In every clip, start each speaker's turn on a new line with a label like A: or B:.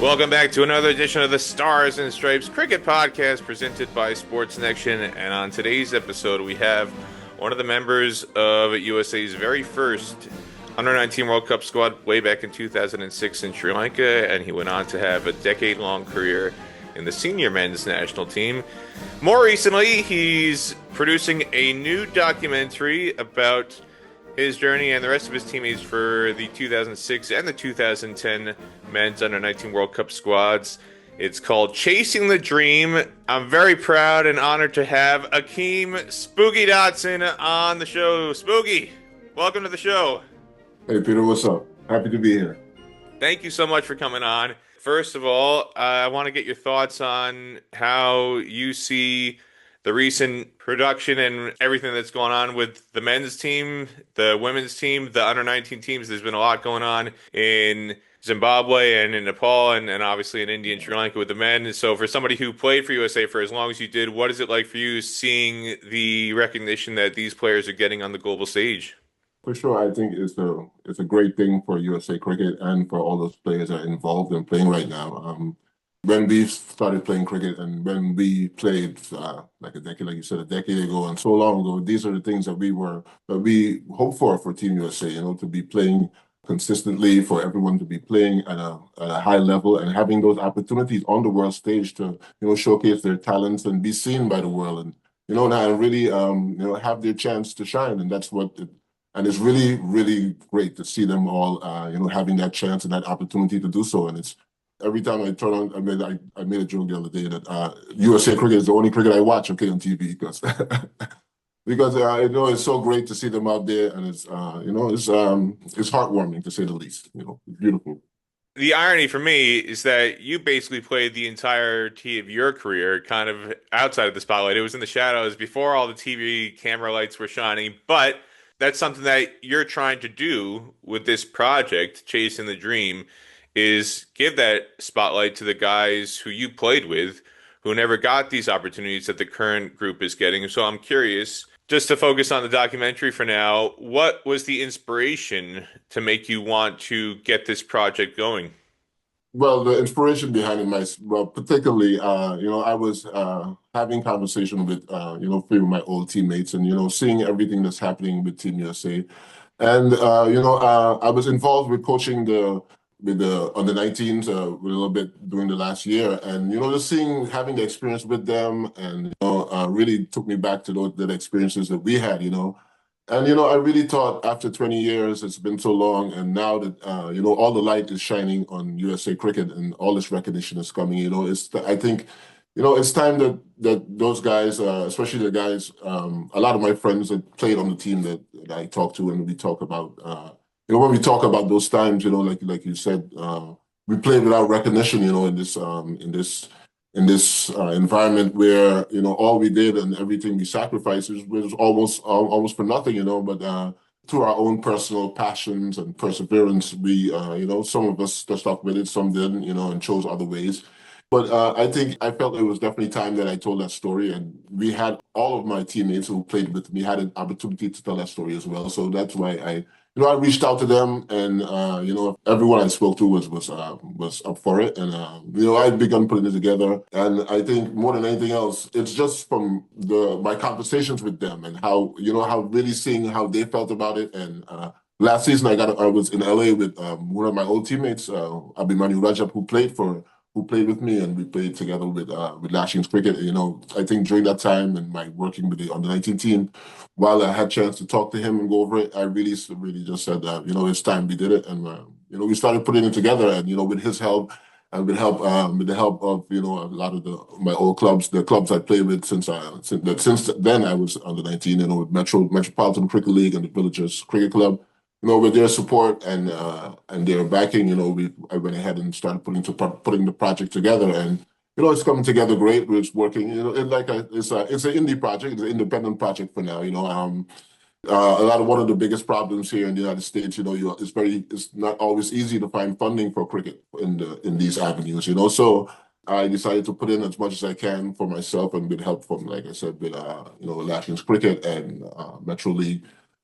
A: Welcome back to another edition of the Stars and Stripes Cricket Podcast presented by Sportsnection. And on today's episode, we have one of the members of USA's very first Under-19 World Cup squad way back in 2006 in Sri Lanka, and he went on to have a decade-long career in the senior men's national team. More recently, he's producing a new documentary about his journey and the rest of his teammates for the 2006 and the 2010 men's Under-19 World Cup squads. It's called Chasing the Dream. I'm very proud and honored to have Akeem Spooky Dodson on the show. Spooky, welcome to the show.
B: Hey, Peter, what's up? Happy to be here.
A: Thank you so much for coming on. First of all, I want to get your thoughts on how you see the recent production and everything that's going on with the men's team, the women's team, the under-19 teams. There's been a lot going on in Zimbabwe and in Nepal and obviously in India and Sri Lanka with the men. So for somebody who played for USA for as long as you did, what is it like for you seeing the recognition that these players are getting on the global stage?
B: For sure, I think it's a great thing for USA Cricket and for all those players that are involved in playing right now. When we started playing cricket and when we played like you said, a decade ago and so long ago, these are the things that we hope for Team USA, to be playing consistently, for everyone to be playing at a high level and having those opportunities on the world stage to, showcase their talents and be seen by the world and, and really, have their chance to shine. And and it's really, really great to see them all, having that chance and that opportunity to do so. And it's every time I turn on, I made a joke the other day that USA Cricket is the only cricket I watch, on TV because because it's so great to see them out there, and it's heartwarming to say the least. It's beautiful.
A: The irony for me is that you basically played the entirety of your career kind of outside of the spotlight. It was in the shadows before all the TV camera lights were shining, but that's something that you're trying to do with this project, Chasing the Dream, is give that spotlight to the guys who you played with who never got these opportunities that the current group is getting. So I'm curious, just to focus on the documentary for now, what was the inspiration to make you want to get this project going?
B: Well, the inspiration behind it, particularly, I was having conversation with, few of my old teammates and, seeing everything that's happening with Team USA. And, I was involved with coaching with the under-19s a little bit during the last year. And, just having the experience with them and, really took me back to the experiences that we had, And, I really thought after 20 years, it's been so long. And now that, all the light is shining on USA Cricket and all this recognition is coming, I think, it's time that those guys, especially the guys, a lot of my friends that played on the team that I talk to and we talk about, when we talk about those times, like you said, we played without recognition, in this environment where all we did and everything we sacrificed was almost for nothing, But through our own personal passions and perseverance, we some of us stuck with it, some didn't, and chose other ways. But I think I felt it was definitely time that I told that story, and we had all of my teammates who played with me had an opportunity to tell that story as well. So that's why I reached out to them, and everyone I spoke to was up for it, and I begun putting it together. And I think more than anything else, it's just from my conversations with them and how how really seeing how they felt about it. And last season, I was in LA with one of my old teammates, Abhimanyu Rajab, who played with me, and we played together with Lashings Cricket. I think during that time and my working with the under-19 team, while I had a chance to talk to him and go over it, I really just said that, it's time we did it. And, we started putting it together, and, with his help and with the help of, a lot of my old clubs, the clubs I played with since then I was under-19, with Metropolitan Cricket League and the Villagers Cricket Club. With their support and their backing, I went ahead and started putting the project together, and it's coming together great. It's working. It's an indie project, it's an independent project for now. One of the biggest problems here in the United States, it's not always easy to find funding for cricket in these avenues. So I decided to put in as much as I can for myself, and with help from, like I said, with Lashings Cricket and Metro League.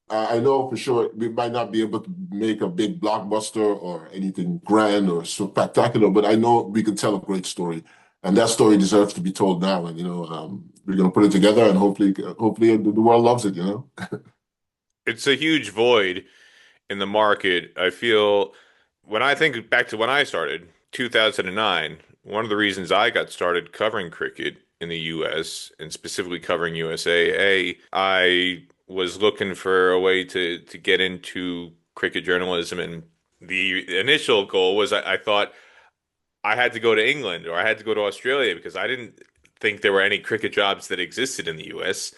B: I know for sure we might not be able to make a big blockbuster or anything grand or spectacular, but I know we can tell a great story, and that story deserves to be told now. And we're gonna put it together, and hopefully the world loves it.
A: It's a huge void in the market. I feel when I think back to when I started, 2009, one of the reasons I got started covering cricket in the US and specifically covering USA, I was looking for a way to get into cricket journalism, and the initial goal was I thought I had to go to England or I had to go to Australia because I didn't think there were any cricket jobs that existed in the US.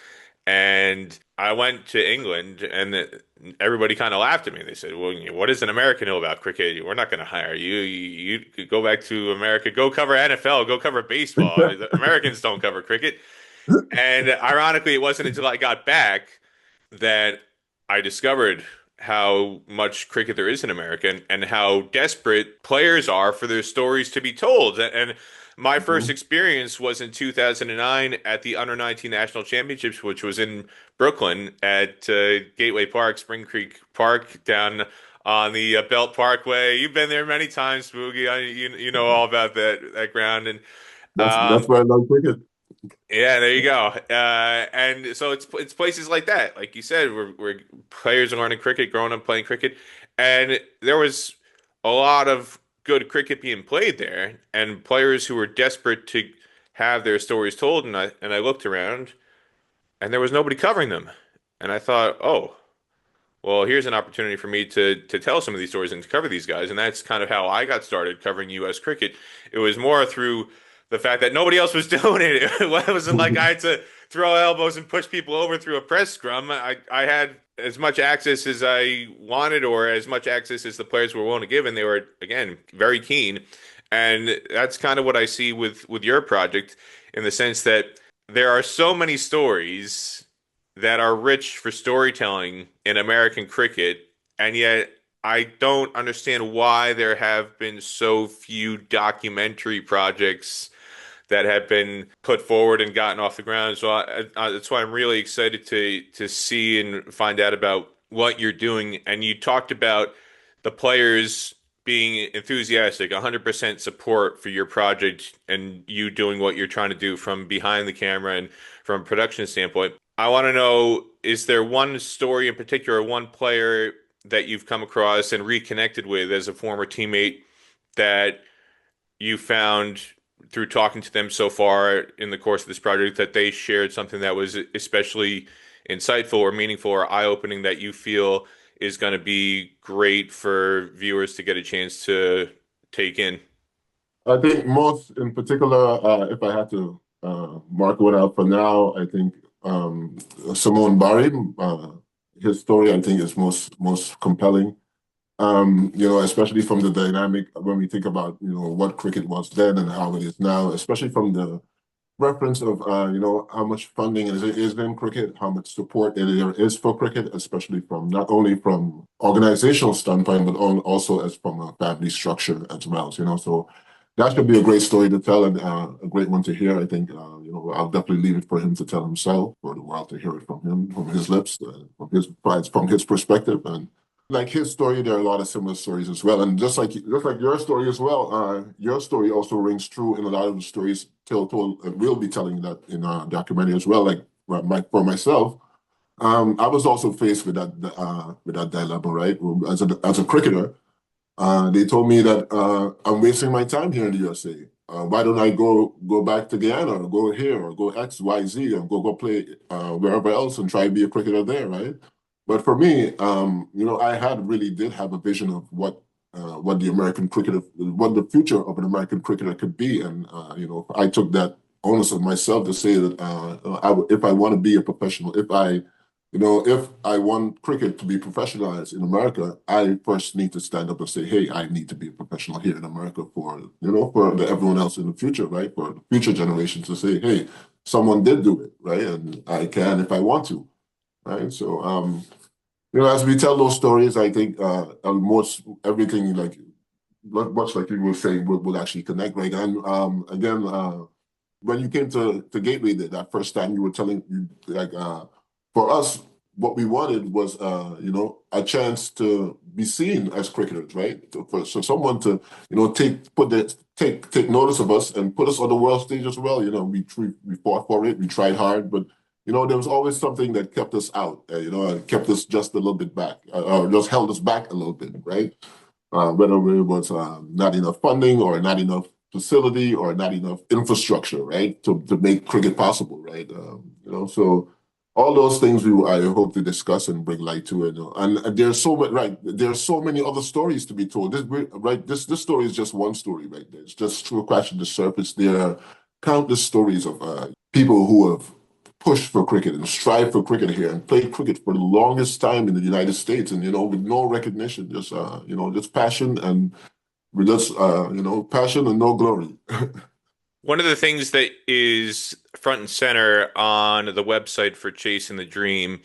A: And I went to England, and everybody kind of laughed at me. They said, "Well, what does an American know about cricket? We're not going to hire you. You could go back to America, go cover NFL, go cover baseball. The Americans don't cover cricket." And ironically, it wasn't until I got back that I discovered how much cricket there is in America, and how desperate players are for their stories to be told. And my first experience was in 2009 at the Under 19 National Championships, which was in Brooklyn at Gateway Park, Spring Creek Park, down on the Belt Parkway. You've been there many times, Boogie. You know all about that ground. And
B: That's why I love cricket.
A: yeah, there you go. And so it's places like that, like you said, where players are learning cricket, growing up playing cricket, and there was a lot of good cricket being played there, and players who were desperate to have their stories told. And I looked around, and there was nobody covering them, and I thought, oh. Well, here's an opportunity for me to tell some of these stories and to cover these guys, and that's kind of how I got started covering U.S. cricket. It was more through the fact that nobody else was doing it. It wasn't like I had to throw elbows and push people over through a press scrum. I had as much access as I wanted, or as much access as the players were willing to give, and they were again very keen. And that's kind of what I see with your project, in the sense that there are so many stories that are rich for storytelling in American cricket, and yet I don't understand why there have been so few documentary projects that have been put forward and gotten off the ground. So that's why I'm really excited to see and find out about what you're doing. And you talked about the players being enthusiastic, 100% support for your project, and you doing what you're trying to do from behind the camera and from a production standpoint. I want to know, is there one story in particular, one player that you've come across and reconnected with as a former teammate that you found through talking to them so far in the course of this project, that they shared something that was especially insightful or meaningful or eye-opening that you feel is going to be great for viewers to get a chance to take in?
B: I think most in particular, if I had to mark one out for now, I think Simone Barry, his story I think is most compelling. Especially from the dynamic when we think about, what cricket was then and how it is now, especially from the reference of, how much funding is in cricket, how much support there is for cricket, especially from not only from organizational standpoint, but also as from a family structure as well, so that should be a great story to tell, and a great one to hear. I think, I'll definitely leave it for him to tell himself, for the world to hear it from him, from his lips, from his perspective. And like his story, there are a lot of similar stories as well. And just like your story as well, your story also rings true in a lot of the stories told, and we'll be telling that in our documentary as well. Like for myself, I was also faced with that dilemma, right? As a cricketer, they told me that I'm wasting my time here in the USA. Why don't I go back to Guyana, or go here, or go X, Y, Z, and go play wherever else and try to be a cricketer there, right? But for me, I really did have a vision of what the American cricketer, what the future of an American cricketer could be, and I took that onus on myself to say that if I want to be a professional, if I want cricket to be professionalized in America, I first need to stand up and say, hey, I need to be a professional here in America for everyone else in the future, right? For the future generations to say, hey, someone did do it, right? And I can if I want to, right? So, as we tell those stories, I think most everything, like much like you were saying, will actually connect, right? And again, when you came to Gateway that first time, you were telling you like for us, what we wanted was, a chance to be seen as cricketers, right? So someone to, take notice of us and put us on the world stage as well. We fought for it, we tried hard, but there was always something that kept us out. Kept us just a little bit back, or just held us back a little bit, right? Whether it was not enough funding or not enough facility or not enough infrastructure, right, to make cricket possible, right? So all those things I hope to discuss and bring light to it. And there's so much, right? There's so many other stories to be told. This story is just one story, right? It's just scratching the surface. There are countless stories of people who have pushed for cricket and strive for cricket here and played cricket for the longest time in the United States, and with no recognition, just passion and passion and no glory.
A: One of the things that is front and center on the website for Chasing the Dream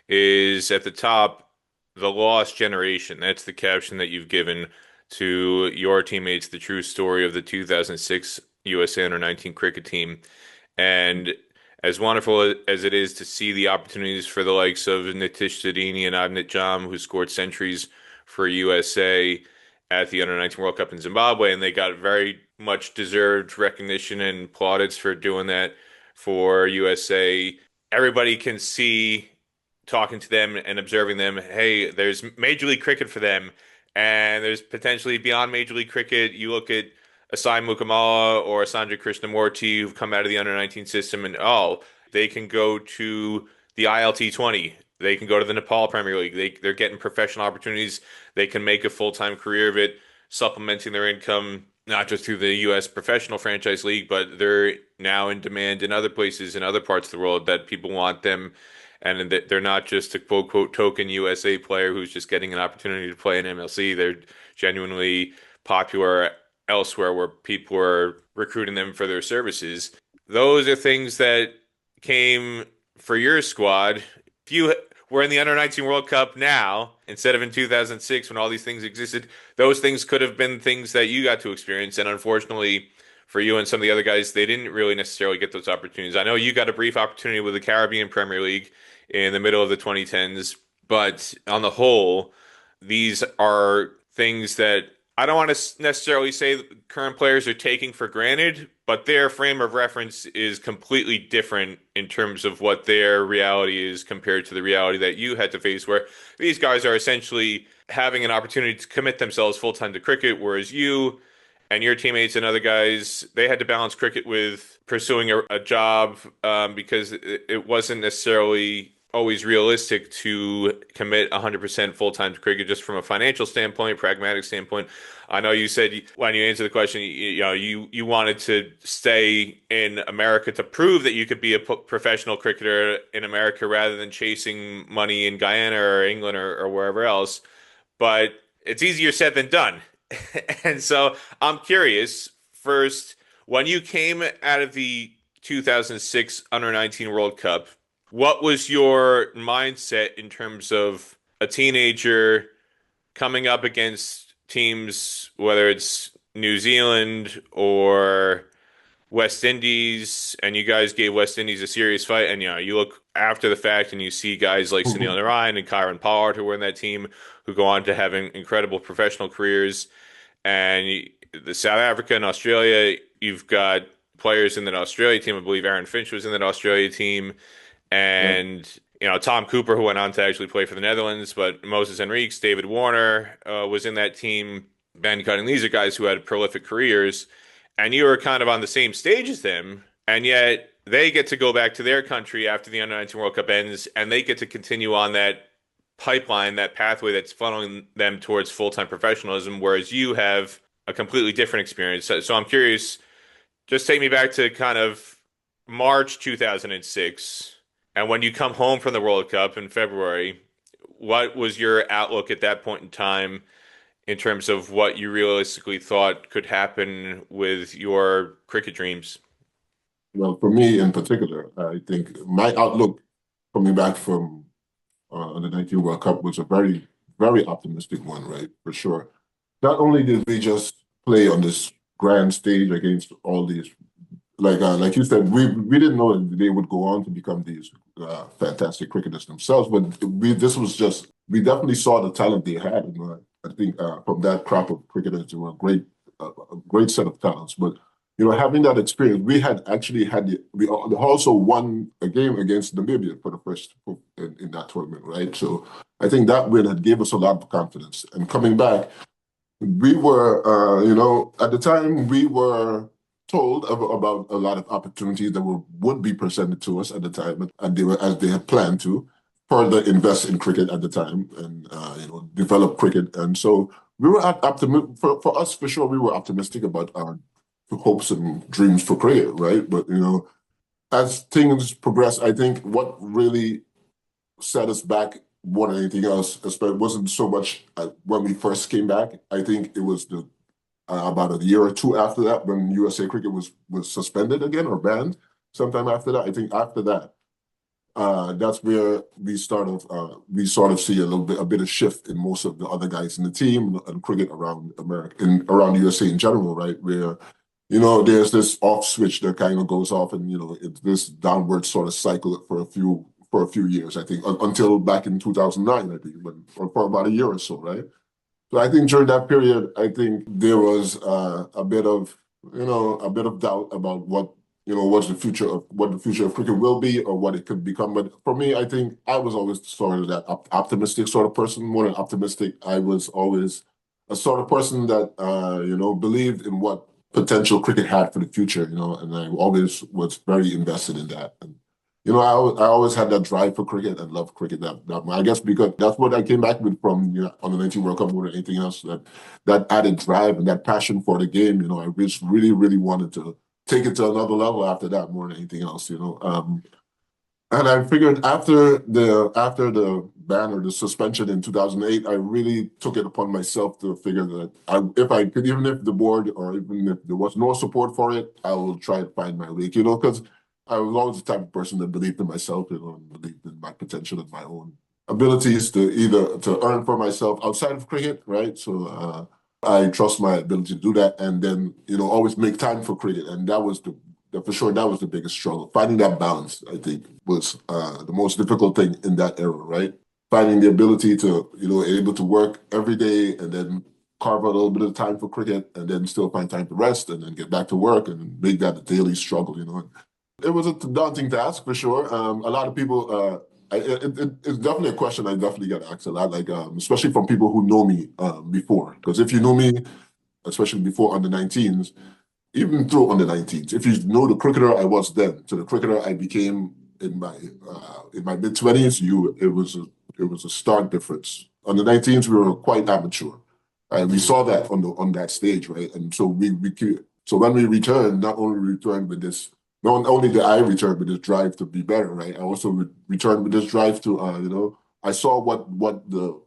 A: is at the top, the lost generation. That's the caption that you've given to your teammates, the true story of the 2006 USA Under-19 cricket team. And as wonderful as it is to see the opportunities for the likes of Nitish Sedini and Adnit Jam, who scored centuries for USA at the Under-19 World Cup in Zimbabwe, and they got very much deserved recognition and plaudits for doing that for USA. Everybody can see, talking to them and observing them, hey, there's Major League Cricket for them, and there's potentially beyond Major League Cricket. You look at Asai Mukamala or Sanjay Krishnamurti, who've come out of the Under-19 system, and they can go to the ILT20. They can go to the Nepal Premier League. They're getting professional opportunities. They can make a full-time career of it, supplementing their income, not just through the U.S. Professional Franchise League, but they're now in demand in other places, in other parts of the world, that people want them. And they're not just a quote token USA player who's just getting an opportunity to play in MLC. They're genuinely popular elsewhere where people are recruiting them for their services. Those are things that came for your squad. If you were in the Under-19 World Cup now, instead of in 2006 when all these things existed, those things could have been things that you got to experience. And unfortunately for you and some of the other guys, they didn't really necessarily get those opportunities. I know you got a brief opportunity with the Caribbean Premier League in the middle of the 2010s, but on the whole, these are things that I don't want to necessarily say current players are taking for granted, but their frame of reference is completely different in terms of what their reality is compared to the reality that you had to face, where these guys are essentially having an opportunity to commit themselves full time to cricket, whereas you and your teammates and other guys, they had to balance cricket with pursuing a job because it wasn't necessarily always realistic to commit 100% full time to cricket, just from a financial standpoint, pragmatic standpoint. I know you said when you answered the question, you wanted to stay in America to prove that you could be a professional cricketer in America rather than chasing money in Guyana or England or wherever else. But it's easier said than done. And so I'm curious, first, when you came out of the 2006 Under-19 World Cup, what was your mindset in terms of a teenager coming up against teams, whether it's New Zealand or West Indies, and you guys gave West Indies a serious fight, and you look after the fact and you see guys like Sunil Narayan and Kyron Pollard who were in that team, who go on to have incredible professional careers, and the South Africa and Australia, you've got players in that Australia team. I believe Aaron Finch was in that Australia team. And, Tom Cooper, who went on to actually play for the Netherlands, but Moses Henriques, David Warner was in that team, Ben Cutting. These are guys who had prolific careers, and you were kind of on the same stage as them, and yet they get to go back to their country after the Under-19 World Cup ends, and they get to continue on that pipeline, that pathway that's funneling them towards full-time professionalism, whereas you have a completely different experience. So I'm curious, just take me back to kind of March 2006. And when you come home from the World Cup in February, what was your outlook at that point in time in terms of what you realistically thought could happen with your cricket dreams?
B: Well, for me in particular, I think my outlook coming back from the 19 World Cup was a very, very optimistic one, right? For sure. Not only did we just play on this grand stage against all these like you said, we didn't know that they would go on to become these fantastic cricketers themselves, but we definitely saw the talent they had, and I think from that crop of cricketers, they were a great set of talents. But having that experience, we had actually had we also won a game against Namibia for the first in that tournament, right? So I think that win had gave us a lot of confidence. And coming back, we were, at the time we were told about a lot of opportunities that would be presented to us at the time, and they were as they had planned to further invest in cricket at the time and develop cricket. And so we were optimistic for us for sure. We were optimistic about our hopes and dreams for cricket, right? But as things progress, I think what really set us back more than anything else, it wasn't so much when we first came back. I think it was the about a year or two after that when USA Cricket was suspended again or banned. Sometime after that, I think after that, that's where we sort of see a bit of shift in most of the other guys in the team and cricket around America and around USA in general, right? Where there's this off switch that kind of goes off, and it's this downward sort of cycle for a few years, I think, until back in 2009, I think, or for about a year or so, right? So I think during that period, I think there was a bit of doubt about what the future of cricket will be or what it could become. But for me, I think I was always sort of that optimistic sort of person, more than optimistic. I was always a sort of person that believed in what potential cricket had for the future, and I always was very invested in that. And I always had that drive for cricket and love cricket. I guess because that's what I came back with from on the 19 World Cup more than anything else. That added drive and that passion for the game. I just really, really wanted to take it to another level after that more than anything else. And I figured after the ban or the suspension in 2008, I really took it upon myself to figure that if I could, even if the board or even if there was no support for it, I will try to find my way. Because I was always the type of person that believed in myself, and believed in my potential and my own abilities to either to earn for myself outside of cricket, right? So I trust my ability to do that, and then always make time for cricket, and that was for sure that was the biggest struggle. Finding that balance, I think, was the most difficult thing in that era, right? Finding the ability to able to work every day and then carve out a little bit of time for cricket, and then still find time to rest, and then get back to work, and make that a daily struggle. It was a daunting task for sure. A lot of people, it's definitely a question I definitely get asked a lot, like especially from people who know me before. Because if you know me, especially before under 19s, even through under 19s, if you know the cricketer I was then to the cricketer I became in my mid 20s, it was a stark difference. Under 19s, we were quite amateur. And we saw that on that stage, right? And so so when we returned, not only did I return with this drive to be better, right? I also returned with this drive to, I saw what the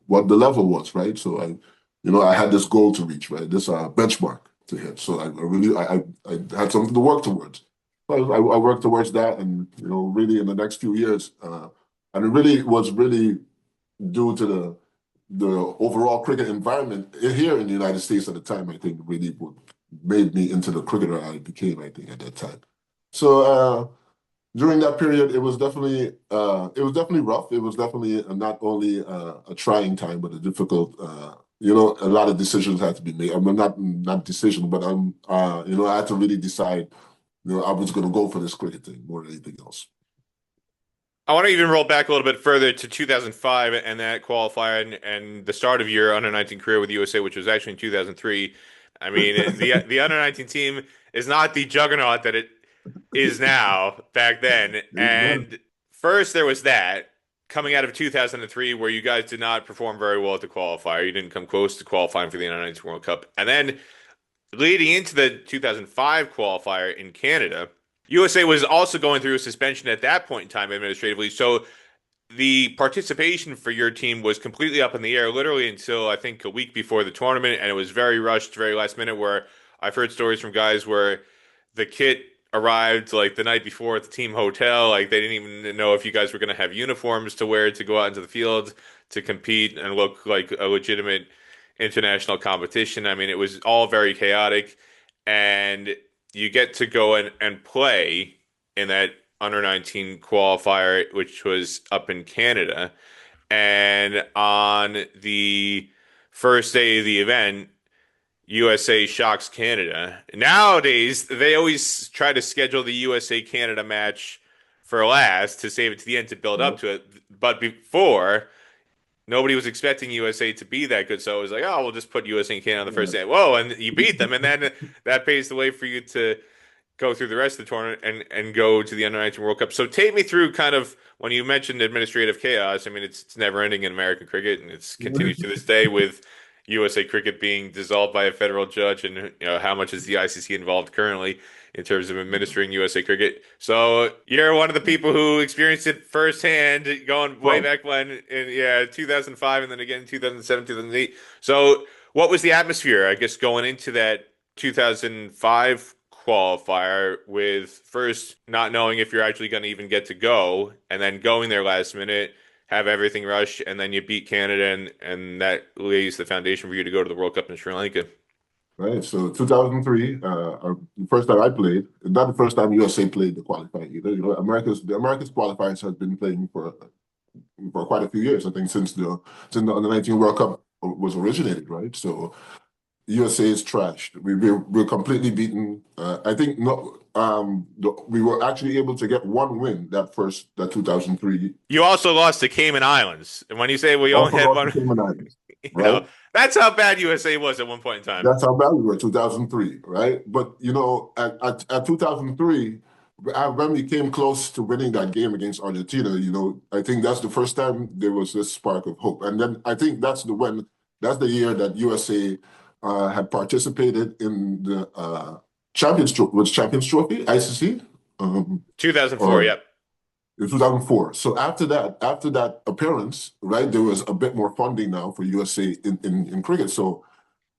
B: level was, right? So I had this goal to reach, right? This benchmark to hit. So I had something to work towards. I worked towards that, and really in the next few years, and it really was really due to the overall cricket environment here in the United States at the time. I think really made me into the cricketer I became, I think, at that time. So during that period, it was definitely rough. It was definitely not only a trying time, but a difficult. A lot of decisions had to be made. I'm not decision, but I had to really decide. I was going to go for this cricket thing more than anything else.
A: I want to even roll back a little bit further to 2005 and that qualifier and the start of your under 19 career with the USA, which was actually in 2003. I mean, the under 19 team is not the juggernaut that it is now back then. And first there was that coming out of 2003 where you guys did not perform very well at the qualifier. You didn't come close to qualifying for the under 19 World Cup. And then leading into the 2005 qualifier in Canada, USA was also going through a suspension at that point in time administratively. So the participation for your team was completely up in the air, literally until I think a week before the tournament, and it was very rushed, very last minute. Where I've heard stories from guys where the kit arrived like the night before at the team hotel, like they didn't even know if you guys were going to have uniforms to wear to go out into the field to compete and look like a legitimate international competition. I mean, it was all very chaotic, and you get to go and play in that under 19 qualifier, which was up in Canada. And on the first day of the event, USA shocks Canada. Nowadays, they always try to schedule the USA Canada match for last to save it to the end to build up to it. But before, nobody was expecting USA to be that good, so it was like, oh, we'll just put USA and Canada on the first day. Whoa, and you beat them, and then that paves the way for you to go through the rest of the tournament and go to the under 19 World Cup. So take me through kind of when you mentioned administrative chaos. I mean, it's never ending in American cricket, and it continues to this day with USA cricket being dissolved by a federal judge, and how much is the ICC involved currently in terms of administering USA cricket. So you're one of the people who experienced it firsthand, going way back when in 2005, and then again in 2007, 2008. So what was the atmosphere, I guess, going into that 2005 qualifier, with first not knowing if you're actually going to even get to go, and then going there last minute, have everything rush, and then you beat Canada, and that lays the foundation for you to go to the World Cup in Sri Lanka.
B: Right. So 2003, the first time I played, not the first time USA played the qualifying either. The America's qualifiers has been playing for quite a few years. I think since the under 19 World Cup was originated, right? So USA is trashed. We're completely beaten. I think we were actually able to get one win that 2003.
A: You also lost to Cayman Islands, and when you say we only had one,
B: Cayman Islands, right?
A: That's how bad USA was at one point in time.
B: That's how bad we were, 2003, right? But at 2003, when we came close to winning that game against Argentina, I think that's the first time there was this spark of hope. And then I think that's the year that USA had participated in the Champions Trophy, ICC?
A: 2004, yep.
B: In 2004. So after that appearance, right, there was a bit more funding now for USA in cricket. So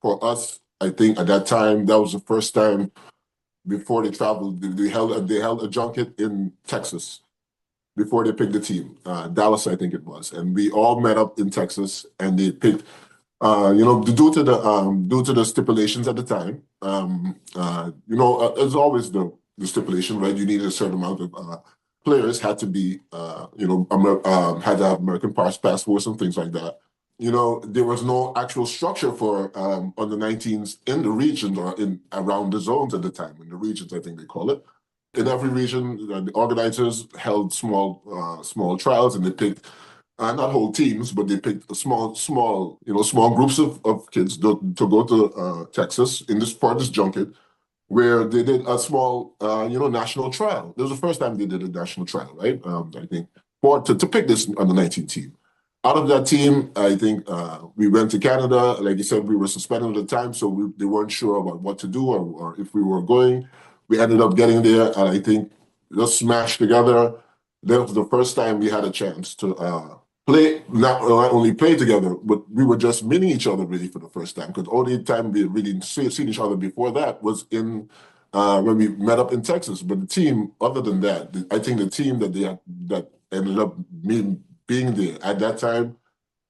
B: for us, I think at that time, that was the first time before they traveled, they held a junket in Texas before they picked the team. Dallas, I think it was. And we all met up in Texas, and they picked due to the stipulations at the time, as always the stipulation, right? You needed a certain amount of players had to be, had to have American passports and things like that. There was no actual structure for under 19s in the regions or around the zones at the time. In the regions, I think they call it. In every region, the organizers held small trials, and they picked. Not whole teams, but they picked small groups of kids to go to Texas for this junket, where they did a small, national trial. This was the first time they did a national trial, right? I think to pick this under 19 team. Out of that team, I think we went to Canada. Like you said, we were suspended at the time, so they weren't sure about what to do or if we were going. We ended up getting there, and I think just smashed together. That was the first time we had a chance to play, not only play together, but we were just meeting each other really for the first time. Because only time we really seen each other before that was in when we met up in Texas. But the team, other than that, I think the team that ended up being there at that time,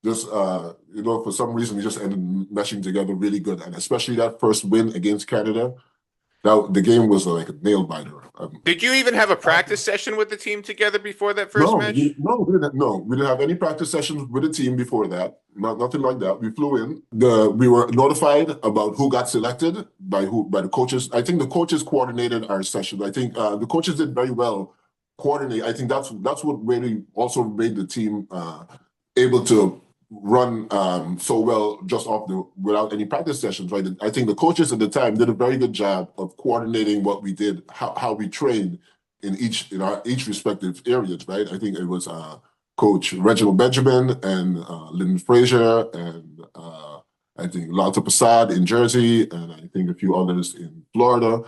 B: just for some reason we just ended meshing together really good, and especially that first win against Canada. The game was like a nail biter.
A: Did you even have a practice session with the team together before that first match?
B: We didn't have any practice sessions with the team before that. Nothing like that. We flew in. We were notified about who got selected by the coaches. I think the coaches coordinated our session. I think the coaches did very well coordinate. I think that's what really also made the team able to run so well just without any practice sessions, right? I think the coaches at the time did a very good job of coordinating what we did, how we trained in our respective areas, right? I think it was Coach Reginald Benjamin and Lyndon Frazier and I think Lalta Prasad in Jersey, and I think a few others in Florida.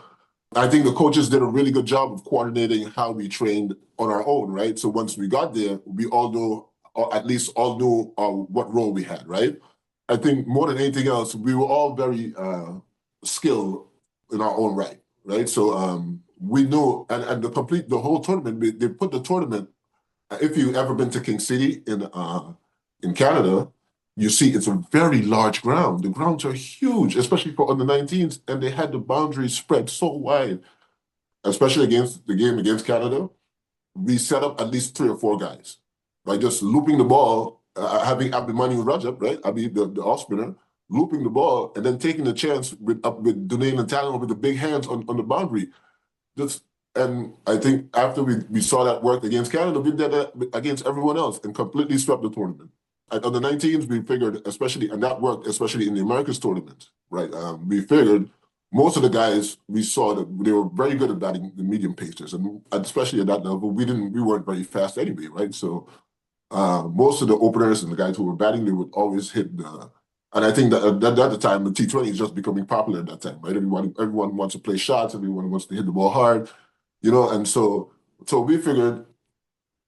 B: I think the coaches did a really good job of coordinating how we trained on our own, right? So once we got there, we all knew, or at least all knew what role we had, right? I think more than anything else, we were all very skilled in our own right? So we knew, and the whole tournament, they put the tournament, if you've ever been to King City in Canada, you see it's a very large ground. The grounds are huge, especially for under 19s, and they had the boundaries spread so wide, especially against the game against Canada. We set up at least three or four guys by just looping the ball, having Abdulmani Rajab, right? Abi, the off spinner, looping the ball and then taking the chance with Dunain and Talon with the big hands on the boundary. Just and I think after we saw that work against Canada, we did that against everyone else and completely swept the tournament. On the 19s, we figured, especially, and that worked, especially in the Americas tournament, right? We figured most of the guys we saw that they were very good at batting the medium pacers, and especially at that level, we weren't very fast anyway, right? So most of the openers and the guys who were batting, they would always hit the. And I think that at the time, the T20 is just becoming popular at that time, right? Everyone wants to play shots, everyone wants to hit the ball hard, and so we figured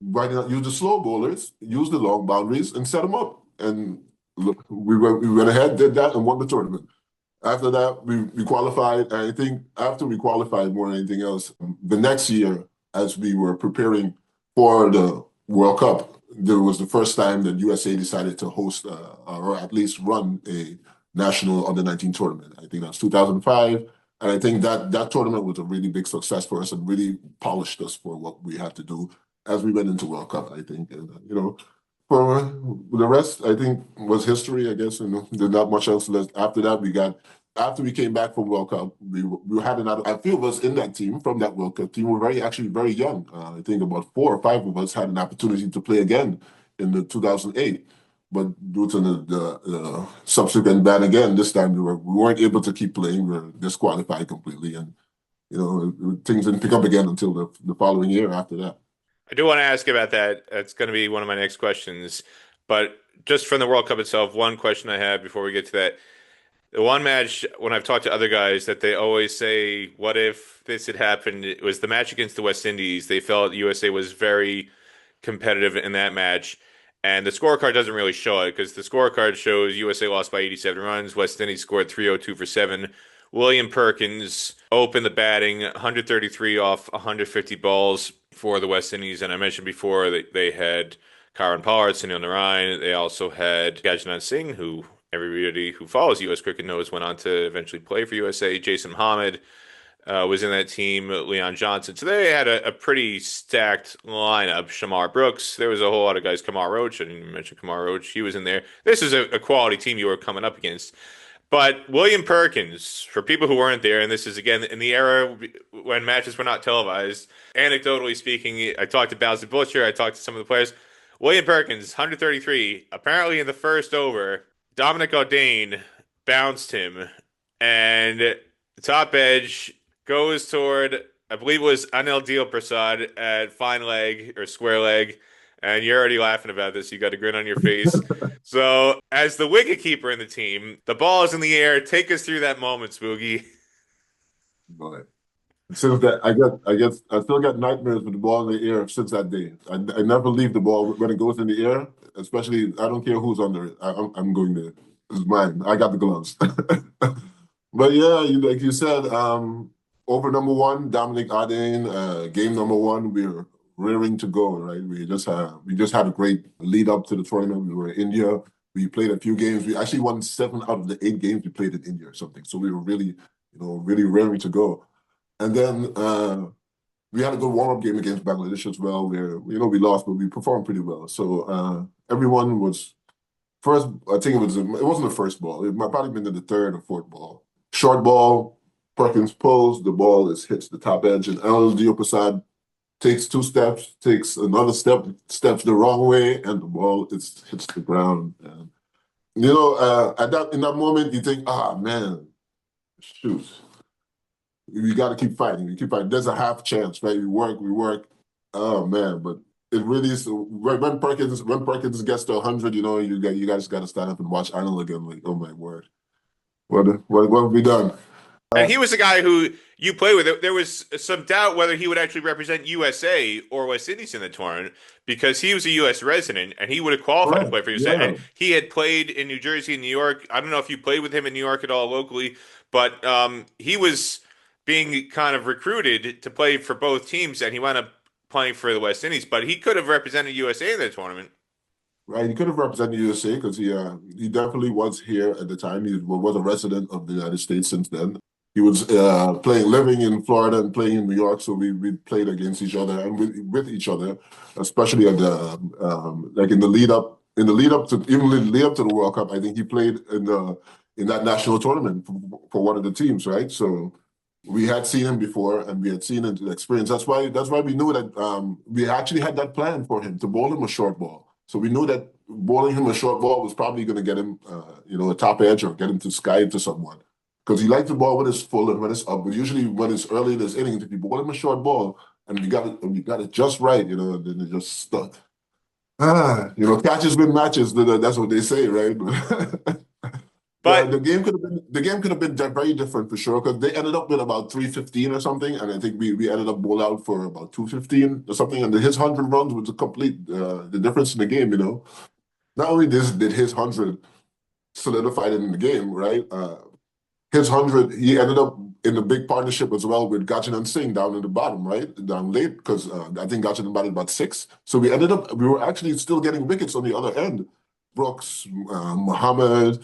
B: why not use the slow bowlers, use the long boundaries, and set them up. And look, we went ahead, did that, and won the tournament. After that, we qualified. And I think after we qualified more than anything else, the next year, as we were preparing for the World Cup, there was the first time that USA decided to host or at least run a national under 19 tournament. I think that's 2005. And I think that tournament was a really big success for us and really polished us for what we had to do as we went into World Cup, I think. And, for the rest, I think was history, I guess. There's not much else left. After that, after we came back from World Cup, we had another. A few of us in that team from that World Cup team were actually very young. I think about 4 or 5 of us had an opportunity to play again in the 2008, but due to the subsequent ban again, this time we weren't able to keep playing. We were disqualified completely, and things didn't pick up again until the following year after that.
A: I do want to ask about that. That's going to be one of my next questions. But just from the World Cup itself, one question I have before we get to that. The one match, when I've talked to other guys, that they always say, what if this had happened? It was the match against the West Indies. They felt USA was very competitive in that match. And the scorecard doesn't really show it because the scorecard shows USA lost by 87 runs. West Indies scored 302 for 7. William Perkins opened the batting, 133 off 150 balls for the West Indies. And I mentioned before that they had Karen Pollard, Sunil Narayan. They also had Gajnath Singh, who everybody who follows U.S. cricket knows went on to eventually play for USA. Jason Muhammad was in that team, Leon Johnson. So they had a pretty stacked lineup. Shamar Brooks, there was a whole lot of guys. Kamar Roach, I didn't even mention Kamar Roach. He was in there. This is a quality team you were coming up against. But William Perkins, for people who weren't there, and this is again in the era when matches were not televised, anecdotally speaking, I talked to Bowsy Butcher, I talked to some of the players. William Perkins, 133, apparently in the first over, Dominic O'Dane bounced him, and the top edge goes toward, I believe it was Anil Deal Prasad at fine leg or square leg. And you're already laughing about this. You got a grin on your face. So, as the wicketkeeper in the team, the ball is in the air. Take us through that moment, Spooky.
B: But since that, I still got nightmares with the ball in the air since that day. I never leave the ball when it goes in the air, especially I don't care who's under it. I'm going there. It's mine. I got the gloves. But yeah, like you said, over number one, Dominic Ardane, game number one, we were rearing to go, right? We just had a great lead up to the tournament. We were in India. We played a few games. We actually won 7 out of the 8 games we played in India or something. So we were really, really raring to go. And then we had a good warm-up game against Bangladesh as well, where we lost, but we performed pretty well. So everyone was first. I think it wasn't the first ball. It might probably been the third or fourth ball. Short ball, Perkins pulls, the ball hits the top edge, and Anil Diopasad takes 2 steps, takes another step, steps the wrong way, and the ball hits the ground. And, in that moment, you think, man, shoot, we got to keep fighting. We keep fighting. There's a half chance, right? We work. Oh man, but it really is when Perkins gets to 100, you guys got to stand up and watch Arnold again. Like, oh my word, what have we done?
A: And he was the guy who you play with. There was some doubt whether he would actually represent USA or West Indies in the tournament because he was a U.S. resident and he would have qualified to
B: Right,
A: play for USA.
B: yeah.
A: And he had played in New Jersey and New York. I don't know if you played with him in New York at all locally, but he was being kind of recruited to play for both teams, and he wound up playing for the West Indies. But he could have represented USA in the tournament.
B: Right, he could have represented USA because he definitely was here at the time. He was a resident of the United States since then. He was living in Florida and playing in New York, so we played against each other and with each other, especially at the like in the lead up to even the lead up to the World Cup. I think he played in that national tournament for one of the teams, right? So we had seen him before, and we had seen the experience. That's why we knew that we actually had that plan for him to bowl him a short ball. So we knew that bowling him a short ball was probably going to get him, a top edge or get him to sky into someone. Because he liked the ball when it's full and when it's up. But usually when it's early in his innings, if you bowl him a short ball and we got it just right, then it just stuck. Catches win matches. That's what they say, right?
A: But
B: The game could have been very different for sure because they ended up with about 315 or something, and I think we ended up bowl out for about 215 or something. And his 100 runs was a complete the difference in the game. Not only did his 100 solidified it in the game, right? His 100, he ended up in a big partnership as well with Gajanan Singh down in the bottom, right? Down late, because I think Gajanan batted about 6. So we were actually still getting wickets on the other end. Brooks, Muhammad,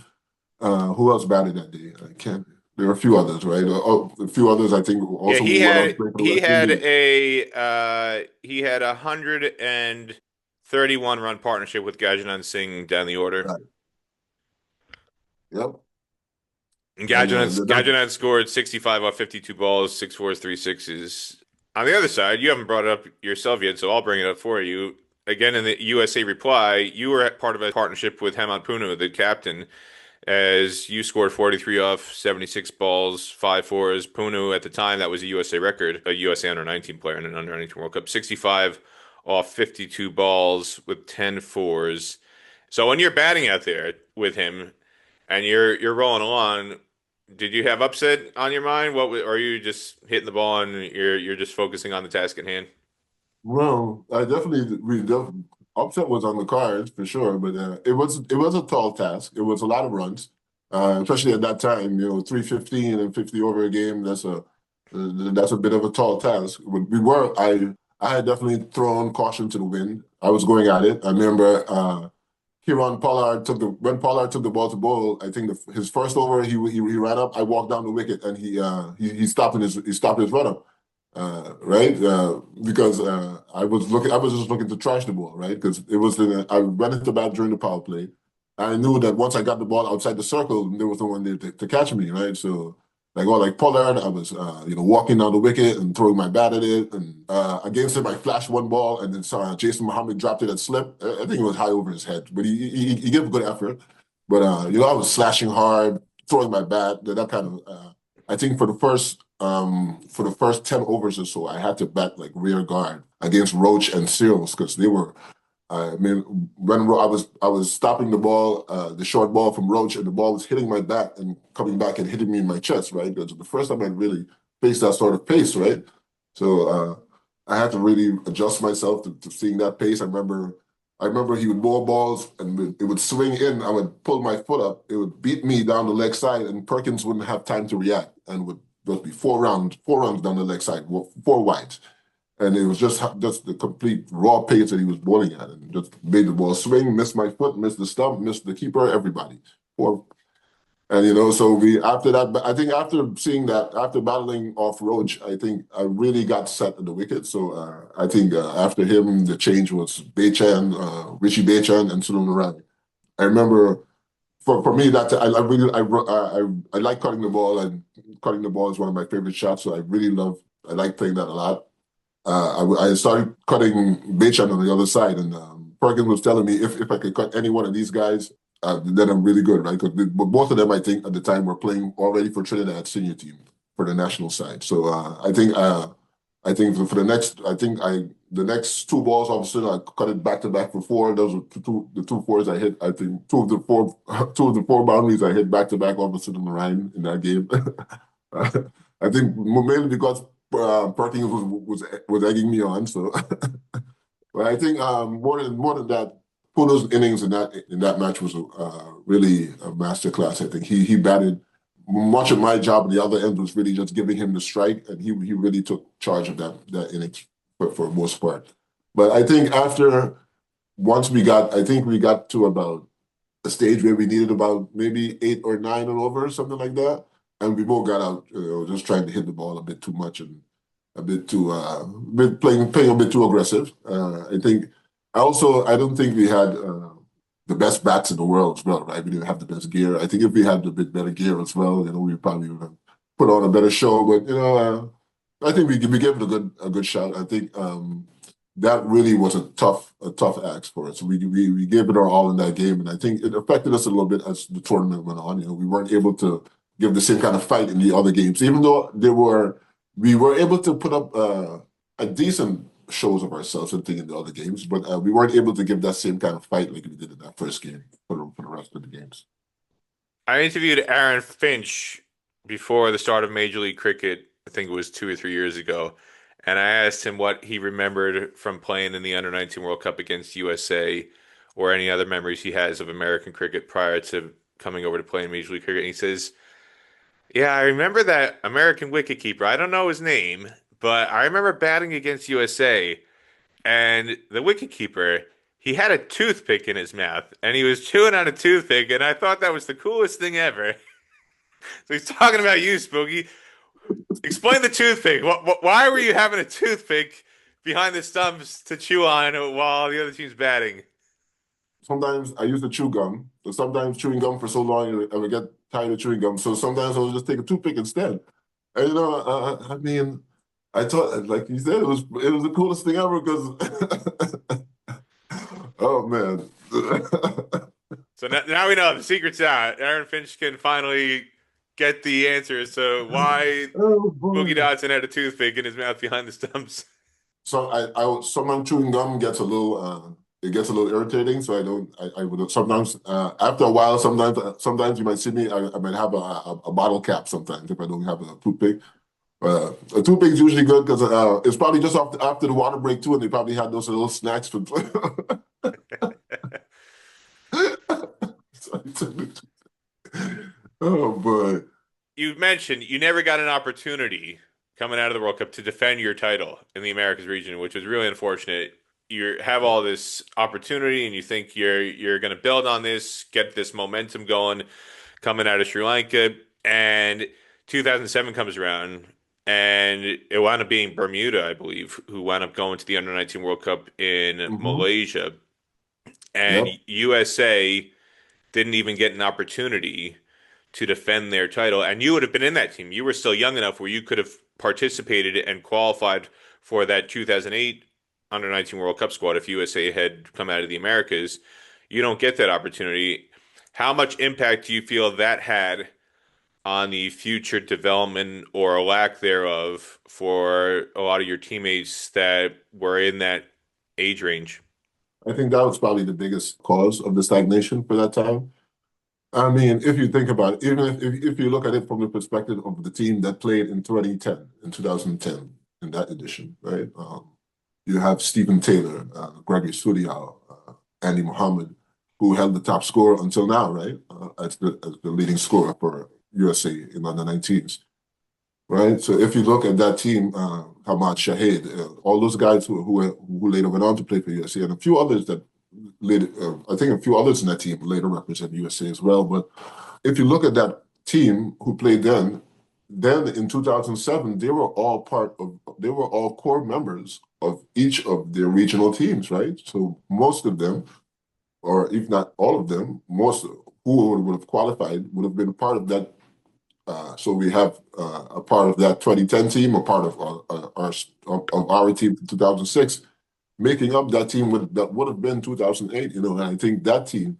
B: who else batted that day? I can't. There were a few others, right? A few others, I think,
A: yeah,
B: also went on to play for the West Indies.
A: he had 131 run partnership with Gajanan Singh down the order.
B: Right. Yep.
A: And
B: And
A: Gajanan scored 65 off 52 balls, 6 fours, 3 sixes. On the other side, you haven't brought it up yourself yet, so I'll bring it up for you. Again, in the USA reply, you were part of a partnership with Hemant Punu, the captain, as you scored 43 off 76 balls, 5 fours. Punu, at the time, that was a USA record, a USA under 19 player in an under 19 World Cup, 65 off 52 balls with 10 fours. So when you're batting out there with him and you're rolling along, did you have upset on your mind? Or are you just hitting the ball and you're just focusing on the task at hand?
B: Well, upset was on the cards for sure, but it was a tall task. It was a lot of runs, especially at that time. 315 and 50 over a game. That's a bit of a tall task. I had definitely thrown caution to the wind. I was going at it. I remember when Pollard took the ball to bowl. I think his first over he ran up. I walked down the wicket and he stopped his run up. Right? Because I was just looking to trash the ball, right? Because I went into bat during the power play. I knew that once I got the ball outside the circle, there was no one there to catch me, right? So, like Pollard, I was, walking down the wicket and throwing my bat at it. And against him, I flashed one ball and then saw Jason Muhammad dropped it at slip. I think it was high over his head, but he gave a good effort. But, I was slashing hard, throwing my bat, that kind of, I think for the first 10 overs or so, I had to bat like rear guard against Roach and Searles because they were. I mean, when I was stopping the ball, the short ball from Roach, and the ball was hitting my back and coming back and hitting me in my chest, right? Because the first time I really faced that sort of pace, right? So I had to really adjust myself to seeing that pace. I remember he would bowl balls and it would swing in. I would pull my foot up. It would beat me down the leg side, and Perkins wouldn't have time to react and would just be four rounds down the leg side, 4 wides. And it was just the complete raw pace that he was bowling at, and just made the ball swing, missed my foot, missed the stump, missed the keeper, everybody. And so after that, I think after battling off Roach, I think I really got set at the wicket. So I think after him, the change was Richie Bechan, and Sunil Narang. I remember for me that I really I like cutting the ball, and cutting the ball is one of my favorite shots. So I like playing that a lot. I started cutting Bechan on the other side, and Perkins was telling me if I could cut any one of these guys, then I'm really good, right? Because both of them, I think, at the time were playing already for Trinidad senior team for the national side. So I think for the next 2 balls, obviously, I cut it back to back for 4. Those were the 2 fours I hit. I think two of the four boundaries I hit back to back, obviously, in the line in that game. I think mainly because Perkins was egging me on. So, but I think more than that, Puno's innings in that match was really a masterclass. I think he batted. Much of my job on the other end was really just giving him the strike, and he really took charge of that innings for the most part. But I think after I think we got to about a stage where we needed about maybe 8 or 9 and over, something like that. And we both got out, just trying to hit the ball a bit too much and a bit too, playing a bit too aggressive. I don't think we had the best bats in the world as well, right? We didn't have the best gear. I think if we had a bit better gear as well, we probably would have put on a better show. But I think we gave it a good shot. I think that really was a tough ask for us. We gave it our all in that game, and I think it affected us a little bit as the tournament went on. We weren't able to give the same kind of fight in the other games, even though we were able to put up a decent shows of ourselves, I think, in the other games, but we weren't able to give that same kind of fight like we did in that first game for the rest of the games.
A: I interviewed Aaron Finch before the start of Major League Cricket. I think it was 2 or 3 years ago. And I asked him what he remembered from playing in the Under-19 World Cup against USA or any other memories he has of American cricket prior to coming over to play in Major League Cricket. And he says, yeah, I remember that American wicketkeeper. I don't know his name, but I remember batting against USA, and the wicketkeeper, he had a toothpick in his mouth, and he was chewing on a toothpick, and I thought that was the coolest thing ever. So he's talking about you, Spooky. Explain the toothpick. Why were you having a toothpick behind the stumps to chew on while the other team's batting?
B: Sometimes I used to chew gum, but sometimes chewing gum for so long, I would get tired of chewing gum. So sometimes I would just take a toothpick instead. And I mean, I thought, like you said, it was the coolest thing ever because, oh man.
A: So now we know the secret's out. Aaron Finch can finally get the answer as to why Boogie Dodson had a toothpick in his mouth behind the stumps.
B: So sometimes chewing gum gets a little irritating. So I would sometimes after a while, sometimes you might see me. I might have a bottle cap sometimes if I don't have a toothpick. A toothpick is usually good because it's probably just after the water break too, and they probably had those little snacks for. Oh boy!
A: You mentioned you never got an opportunity coming out of the World Cup to defend your title in the Americas region, which was really unfortunate. You have all this opportunity, and you think you're going to build on this, get this momentum going, coming out of Sri Lanka, and 2007 comes around. And it wound up being Bermuda, I believe, who wound up going to the Under-19 World Cup in Malaysia. And USA didn't even get an opportunity to defend their title. And you would have been in that team. You were still young enough where you could have participated and qualified for that 2008 Under-19 World Cup squad if USA had come out of the Americas. You don't get that opportunity. How much impact do you feel that had on the future development or lack thereof for a lot of your teammates that were in that age range?
B: I think that was probably the biggest cause of the stagnation for that time. I mean, if you think about it, even if you look at it from the perspective of the team that played in 2010, in that edition, right? You have Stephen Taylor, Gregory Studiao, Andy Mohammed, who held the top score until now, right? As the leading scorer for USA in under-19s, right? So if you look at that team, Hamad Shahid, all those guys who later went on to play for USA, and a few others that later, I think a few others in that team later represent USA as well. But if you look at that team who played then in 2007, they were all core members of each of their regional teams, right? So most of them, or if not all of them, most who would have qualified would have been a part of that. So we have a part of that 2010 team, a part of our team in 2006, making up that team that would have been 2008. And I think that team,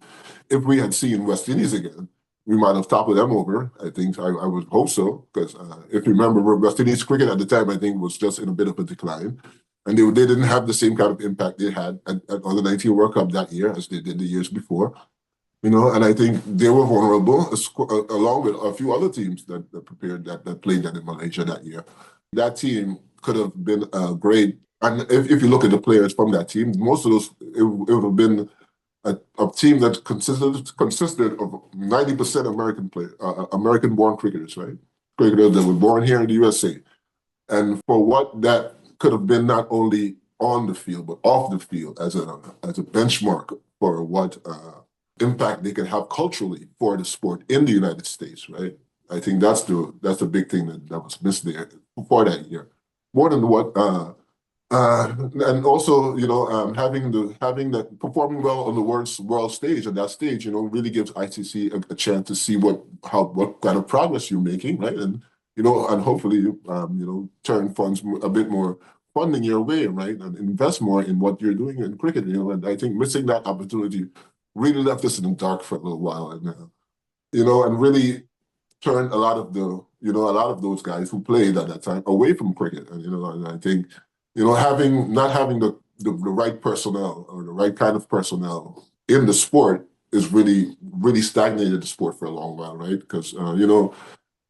B: if we had seen West Indies again, we might have toppled them over. I think I would hope so, because if you remember, West Indies cricket at the time, I think, was just in a bit of a decline, and they didn't have the same kind of impact they had at the 19 World Cup that year as they did the years before. And I think they were vulnerable, along with a few other teams that played that in Malaysia that year. That team could have been great. And if you look at the players from that team, most of those, it would have been a team that consisted of 90% American-born cricketers, right? Cricketers that were born here in the USA. And for what that could have been not only on the field, but off the field as a benchmark for what impact they can have culturally for the sport in the United States, right? I think that's the big thing that was missed there for that year. More than what and also, having the performing well on the world stage, at that stage, really gives ICC a chance to see what kind of progress you're making, right? And hopefully, turn funds a bit more funding your way, right? And invest more in what you're doing in cricket, and I think missing that opportunity really left us in the dark for a little while, and really turned a lot of those guys who played at that time away from cricket. And I think, not having the right personnel or the right kind of personnel in the sport is really, really stagnated the sport for a long while, right? Because,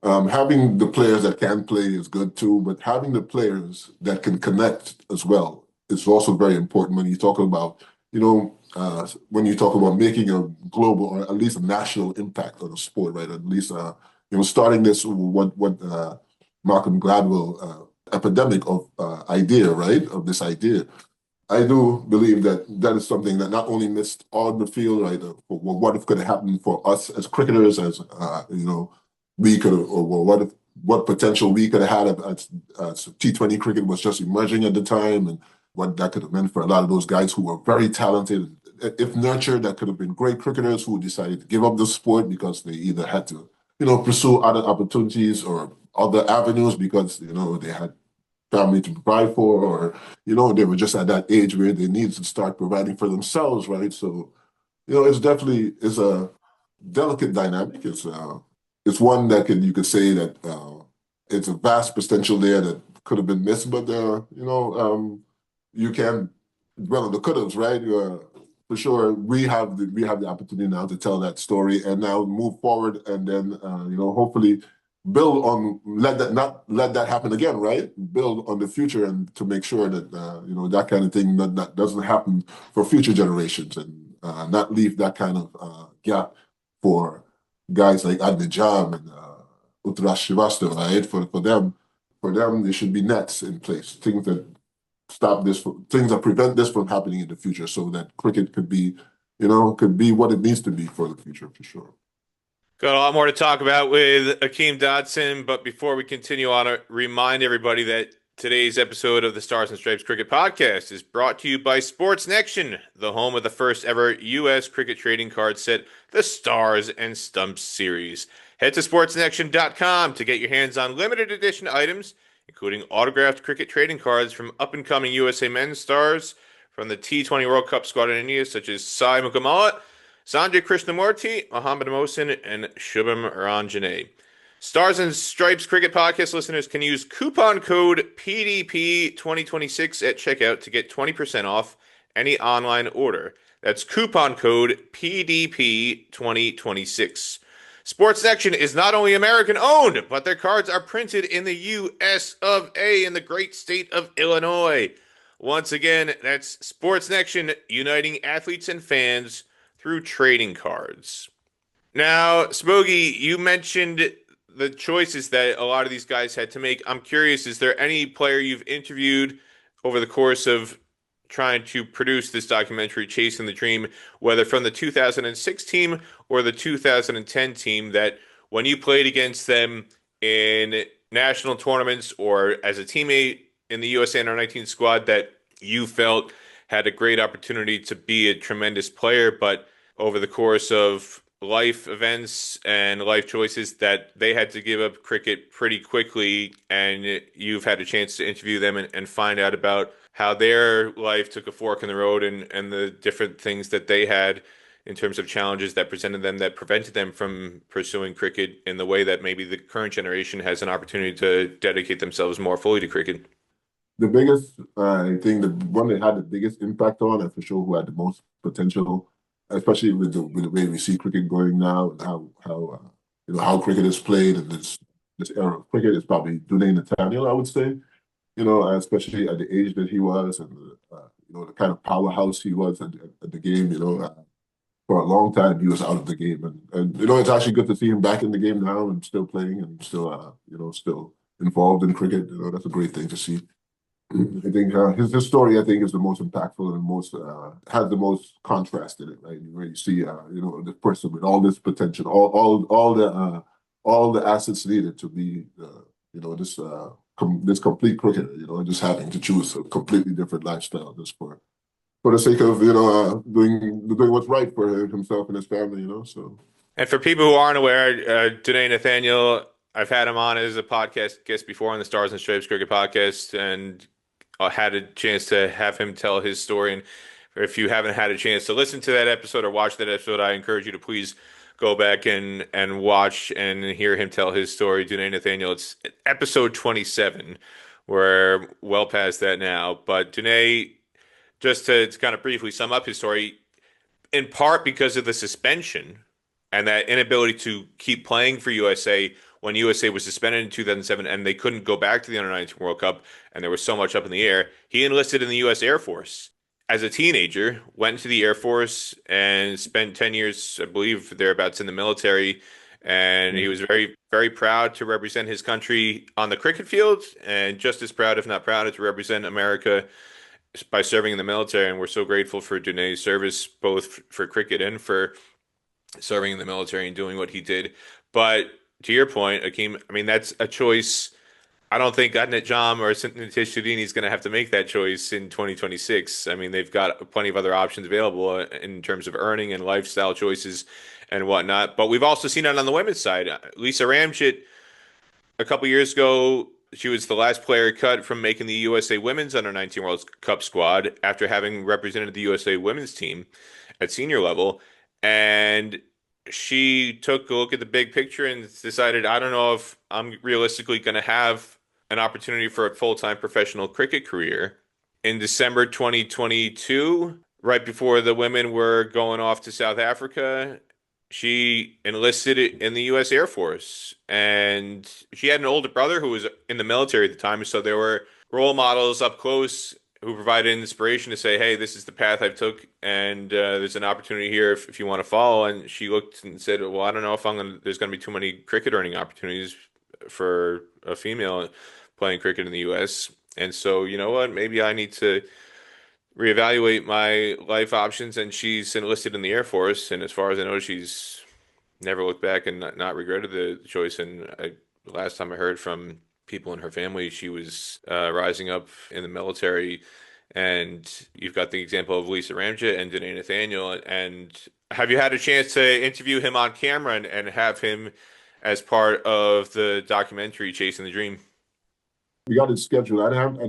B: having the players that can play is good too, but having the players that can connect as well is also very important when you talk about, making a global or at least a national impact on the sport, right? At least, starting this, what Malcolm Gladwell epidemic of idea, right? Of this idea. I do believe that is something that not only missed on the field, right? What if could have happened for us as cricketers, as we could have, or what potential we could have had as T20 cricket was just emerging at the time, and what that could have meant for a lot of those guys who were very talented. If nurtured, that could have been great cricketers who decided to give up the sport because they either had to, pursue other opportunities or other avenues because, they had family to provide for, or, they were just at that age where they needed to start providing for themselves, right? So, it's a delicate dynamic. It's one that you could say that it's a vast potential there that could have been missed, but you can dwell on the could-haves, right? For sure, we have the opportunity now to tell that story and now move forward, and then hopefully build on not let that happen again, right? Build on the future and to make sure that that kind of thing that doesn't happen for future generations, and not leave that kind of gap for guys like Adnijam and Uttarash Srivastava, right? For them, there should be nets in place, things that things that prevent this from happening in the future, so that cricket could be what it needs to be for the future, for sure.
A: Got a lot more to talk about with Akeem Dodson, but before we continue, I want to remind everybody that today's episode of the Stars and Stripes Cricket Podcast is brought to you by Sportsnection, the home of the first ever U.S. cricket trading card set, the Stars and Stumps series. Head to sportsnection.com to get your hands on limited edition items, including autographed cricket trading cards from up-and-coming USA men's stars from the T20 World Cup squad in India, such as Sai Mukamala, Sanjay Krishnamurti, Mohammad Mohsin, and Shubham Ranjane. Stars and Stripes Cricket Podcast listeners can use coupon code PDP2026 at checkout to get 20% off any online order. That's coupon code PDP2026. Sportsnection is not only American owned, but their cards are printed in the U.S. of A. in the great state of Illinois. Once again, that's Sportsnection, uniting athletes and fans through trading cards. Now, Smokey, you mentioned the choices that a lot of these guys had to make. I'm curious, is there any player you've interviewed over the course of trying to produce this documentary, Chasing the Dream, whether from the 2006 team or the 2010 team, that when you played against them in national tournaments or as a teammate in the USA U19 squad, that you felt had a great opportunity to be a tremendous player, but over the course of life events and life choices that they had to give up cricket pretty quickly, and you've had a chance to interview them and find out about how their life took a fork in the road, and the different things that they had in terms of challenges that presented them that prevented them from pursuing cricket in the way that maybe the current generation has an opportunity to dedicate themselves more fully to cricket.
B: The biggest, I think, the one that had the biggest impact on, and for sure who had the most potential, especially with the way we see cricket going now, and how cricket is played, and this era of cricket, is probably Dune Nathaniel, I would say. Especially at the age that he was, and the kind of powerhouse he was at the game. For a long time he was out of the game, and it's actually good to see him back in the game now and still playing and still still involved in cricket. That's a great thing to see. I think his story, I think, is the most impactful and most has the most contrast in it, right? Where you see, this person with all this potential, all the assets needed to be, this complete cricketer, and just having to choose a completely different lifestyle just for the sake of doing what's right for himself and his family, So
A: And for people who aren't aware, Danae Nathaniel, I've had him on as a podcast guest before on the Stars and Stripes Cricket Podcast, and had a chance to have him tell his story. And if you haven't had a chance to listen to that episode or watch that episode, I encourage you to please go back and watch and hear him tell his story. Danae Nathaniel, it's episode 27. We're well past that now. But Danae, just to kind of briefly sum up his story, in part because of the suspension and that inability to keep playing for USA when USA was suspended in 2007 and they couldn't go back to the Under 19 World Cup and there was so much up in the air, he enlisted in the US Air Force. As a teenager, went into the Air Force and spent 10 years, I believe, thereabouts in the military. And he was very, very proud to represent his country on the cricket field and just as proud, if not prouder, to represent America by serving in the military. And we're so grateful for Danae's service, both for cricket and for serving in the military and doing what he did. But to your point, Akeem, I mean, that's a choice. I don't think Adnet Jam or Nitish Sudhini is going to have to make that choice in 2026. I mean, they've got plenty of other options available in terms of earning and lifestyle choices and whatnot. But we've also seen it on the women's side. Lisa Ramchit, a couple years ago, she was the last player cut from making the USA Women's Under 19 World Cup squad after having represented the USA women's team at senior level. And she took a look at the big picture and decided, I don't know if I'm realistically going to have an opportunity for a full-time professional cricket career. In December 2022, right before the women were going off to South Africa, she enlisted in the U.S. Air Force. And she had an older brother who was in the military at the time. So there were role models up close who provided inspiration to say, hey, this is the path I've took, and there's an opportunity here if you want to follow. And she looked and said, well, I don't know if there's going to be too many cricket earning opportunities for a female playing cricket in the U.S. And so, you know what, maybe I need to reevaluate my life options. And she's enlisted in the Air Force. And as far as I know, she's never looked back and not regretted the choice. And last time I heard from people in her family, she was rising up in the military. And you've got the example of Lisa Ramjet and Danae Nathaniel. And have you had a chance to interview him on camera and have him as part of the documentary Chasing the Dream?
B: We got it scheduled. I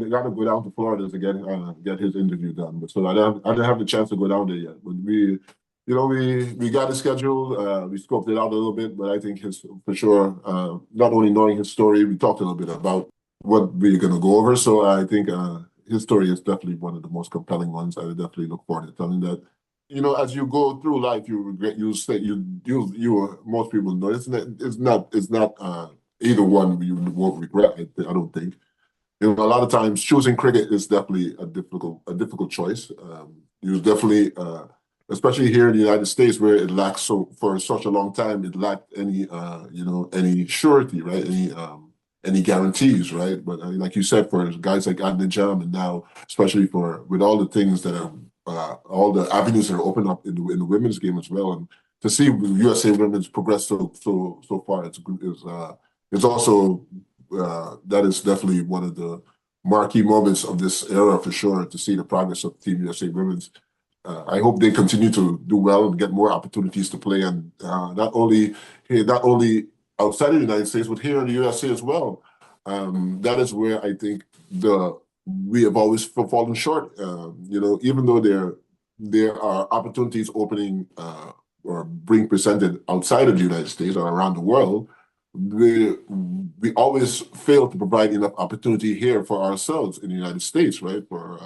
B: got to go down to Florida to get his interview done, but so I didn't have the chance to go down there yet. But we got it scheduled. We scoped it out a little bit, but I think his for sure. Not only knowing his story, we talked a little bit about what we're gonna go over. So I think his story is definitely one of the most compelling ones. I would definitely look forward to telling that. As you go through life, you regret. You say most people know it's not either one you won't regret. I don't think. A lot of times choosing cricket is definitely a difficult choice. You definitely, especially here in the United States, where it lacks for such a long time, it lacked any surety, right? Any guarantees, right? But like you said, for guys like Adnan Jam, and now especially with all the things that are all the avenues that are open up in the women's game as well, and to see USA women's progress so far, it's also that is definitely one of the marquee moments of this era for sure, to see the progress of Team USA Women's. I hope they continue to do well and get more opportunities to play, and not only outside of the United States, but here in the USA as well. That is where I think we have always fallen short. Even though there are opportunities opening or being presented outside of the United States or around the world, we always fail to provide enough opportunity here for ourselves in the United States, right? For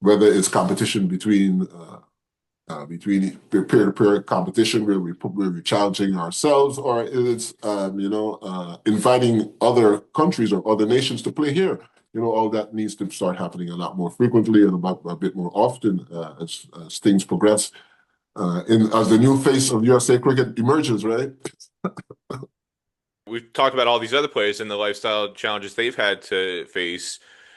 B: whether it's competition between peer-to-peer competition where we're challenging ourselves, or it's inviting other countries or other nations to play here. All that needs to start happening a lot more frequently and a bit more often as things progress. As the new face of USA cricket emerges, right?
A: We've talked about all these other players and the lifestyle challenges they've had to face.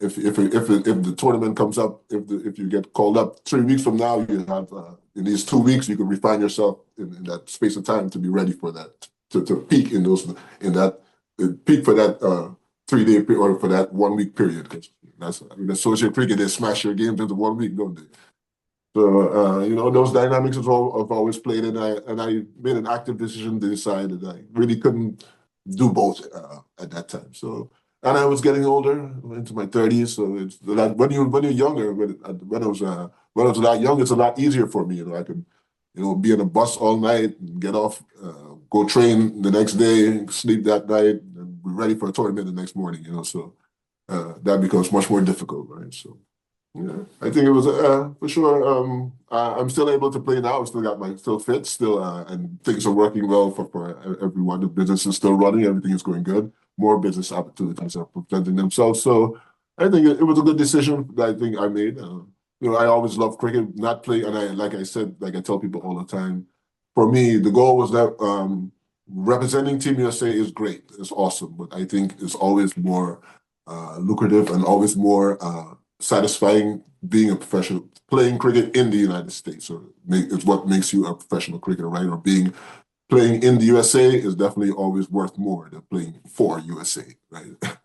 B: if the tournament comes up, if you get called up 3 weeks from now, you have in these 2 weeks you can refine yourself in that space of time to be ready for that to peak in that peak for that 3 day or for that 1 week period, because that's associate cricket, they smash your games into 1 week, don't they? So those dynamics have always played, and I made an active decision to decide that I really couldn't do both at that time. So, and I was getting older, into my 30s. So it's like when you're younger, when I was a lot young, it's a lot easier for me. I could be in a bus all night, get off, go train the next day, sleep that night, and be ready for a tournament the next morning. So that becomes much more difficult, right? So. Yeah, I think it was for sure. I'm still able to play now. Still fit, and things are working well for everyone. The business is still running. Everything is going good. More business opportunities are presenting themselves. So I think it was a good decision that I think I made. I always loved cricket, not play, and like I said, like I tell people all the time. For me, the goal was that representing Team USA is great. It's awesome, but I think it's always more lucrative and always more satisfying being a professional, playing cricket in the United States, or it's what makes you a professional cricketer, right? Or playing in the USA is definitely always worth more than playing for USA, right?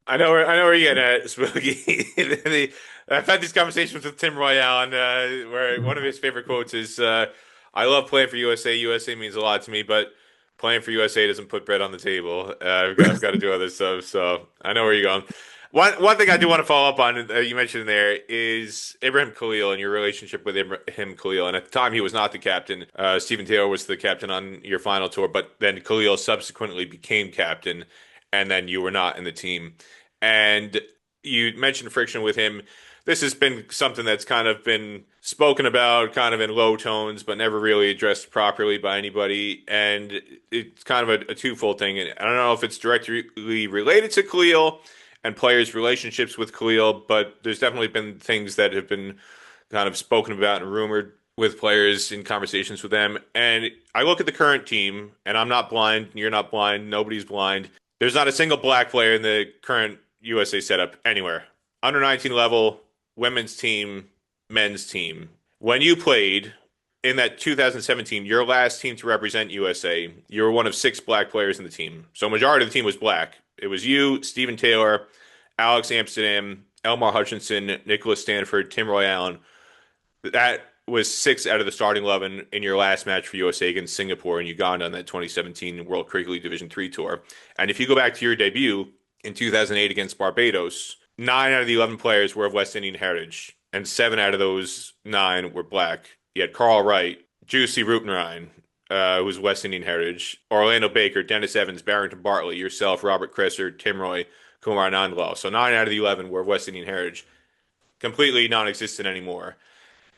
A: I know where you're getting at, Spooky. I've had these conversations with Tim Royale, and where one of his favorite quotes is, "I love playing for USA. USA means a lot to me, but playing for USA doesn't put bread on the table. I've got to do other stuff." So I know where you're going. One thing I do want to follow up on, you mentioned there, is Ibrahim Khaleel and your relationship with Ibrahim Khaleel. And at the time, he was not the captain. Stephen Taylor was the captain on your final tour, but then Khaleel subsequently became captain, and then you were not in the team. And you mentioned friction with him. This has been something that's kind of been spoken about, kind of in low tones, but never really addressed properly by anybody. And it's kind of a twofold thing. And I don't know if it's directly related to Khaleel and players' relationships with Khaleel, but there's definitely been things that have been kind of spoken about and rumored with players in conversations with them. And I look at the current team, and I'm not blind, you're not blind, nobody's blind. There's not a single black player in the current USA setup anywhere. Under 19 level, women's team, men's team. When you played in that 2017, your last team to represent USA, you were one of 6 black players in the team. So a majority of the team was black. It was you, Stephen Taylor, Alex Amsterdam, Elmar Hutchinson, Nicholas Stanford, Tim Royale. That was 6 out of the starting 11 in your last match for USA against Singapore and Uganda on that 2017 World Cricket League Division III tour. And if you go back to your debut in 2008 against Barbados, 9 out of the 11 players were of West Indian heritage, and 7 out of those 9 were black. You had Carl Wright, Juicy Rutenrine, who was West Indian heritage, Orlando Baker, Dennis Evans, Barrington Bartley, yourself, Robert Cresser, Tim Roy, Kumar Nandlal. So 9 out of the 11 were West Indian heritage. Completely non-existent anymore.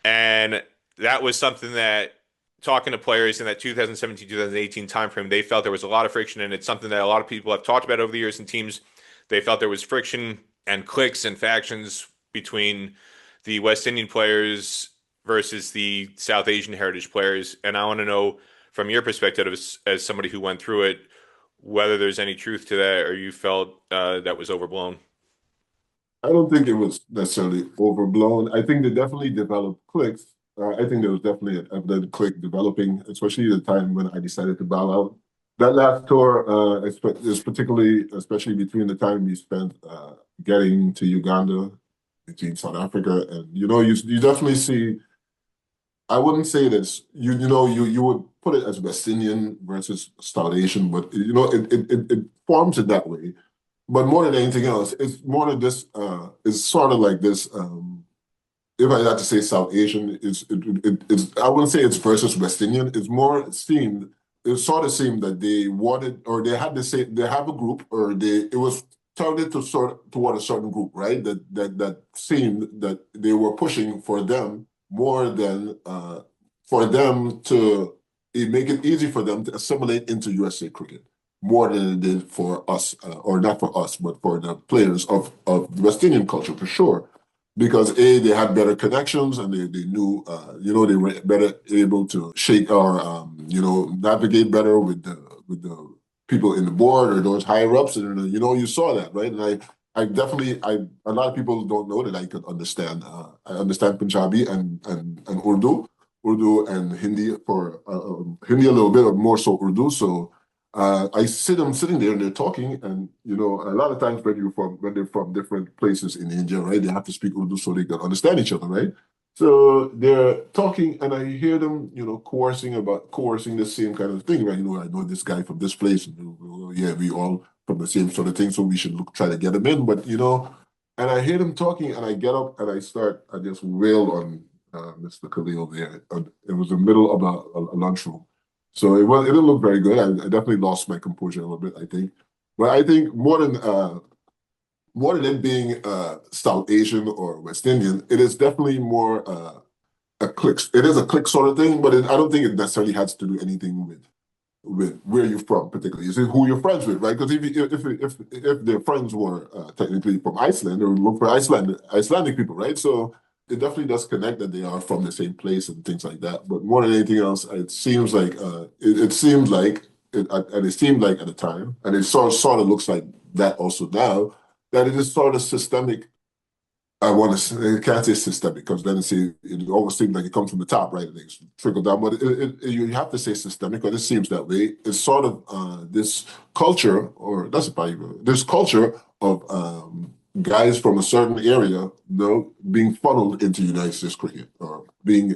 A: And that was something that, talking to players in that 2017-2018 timeframe, they felt there was a lot of friction, and it's something that a lot of people have talked about over the years in teams. They felt there was friction and cliques and factions between the West Indian players versus the South Asian heritage players. And I want to know, from your perspective as somebody who went through it, whether there's any truth to that, or you felt that was overblown.
B: I don't think it was necessarily overblown. I think they definitely developed cliques. I think there was definitely a clique developing, especially at the time when I decided to bow out. That last tour is particularly, especially between the time we spent getting to Uganda, between South Africa, and you definitely see. I wouldn't say this. You would put it as West Indian versus South Asian, but it forms it that way. But more than anything else, it's more than this. It's sort of like this. If I had to say South Asian, it's I wouldn't say it's versus West Indian. It's more seemed. It sort of seemed that they wanted, or they had to say they have a group, or it was targeted toward a certain group, right? That seemed that they were pushing for them more than for them to make it easy for them to assimilate into USA cricket, more than it did for us, or not for us, but for the players of the West Indian culture, for sure. Because they had better connections, and they knew, they were better able to shake or, navigate better with the people in the board or those higher ups. And, you saw that, right? And a lot of people don't know that I could understand. I understand Punjabi and Urdu and Hindi Hindi a little bit, or more so Urdu. So I'm sitting there and they're talking, and a lot of times when they're from different places in India, right, they have to speak Urdu so they can understand each other, right? So they're talking, and I hear them, coercing the same kind of thing, right? I know this guy from this place, and yeah, we all from the same sort of thing, so we should try to get him in. But and I hear them talking, and I get up and I just wail on Mr. Khaleel there. It was the middle of a lunchroom, so it didn't look very good. I definitely lost my composure a little bit, I think. But I think more than it being South Asian or West Indian, it is definitely more a click. It is a click sort of thing, but I don't think it necessarily has to do anything with where you're from, particularly. It's who you're friends with, right? Because if their friends were technically from Iceland, or look for Icelandic people, right? So it definitely does connect that they are from the same place and things like that. But more than anything else, it seems like and it seemed like at the time, and it sort of looks like that also now, that it is sort of systemic. I can't say systemic because then it almost seems like it comes from the top, right? And it's trickle down, but you have to say systemic because it seems that way. It's sort of this culture, or that's probably this culture of guys from a certain area, being funneled into United States cricket, or being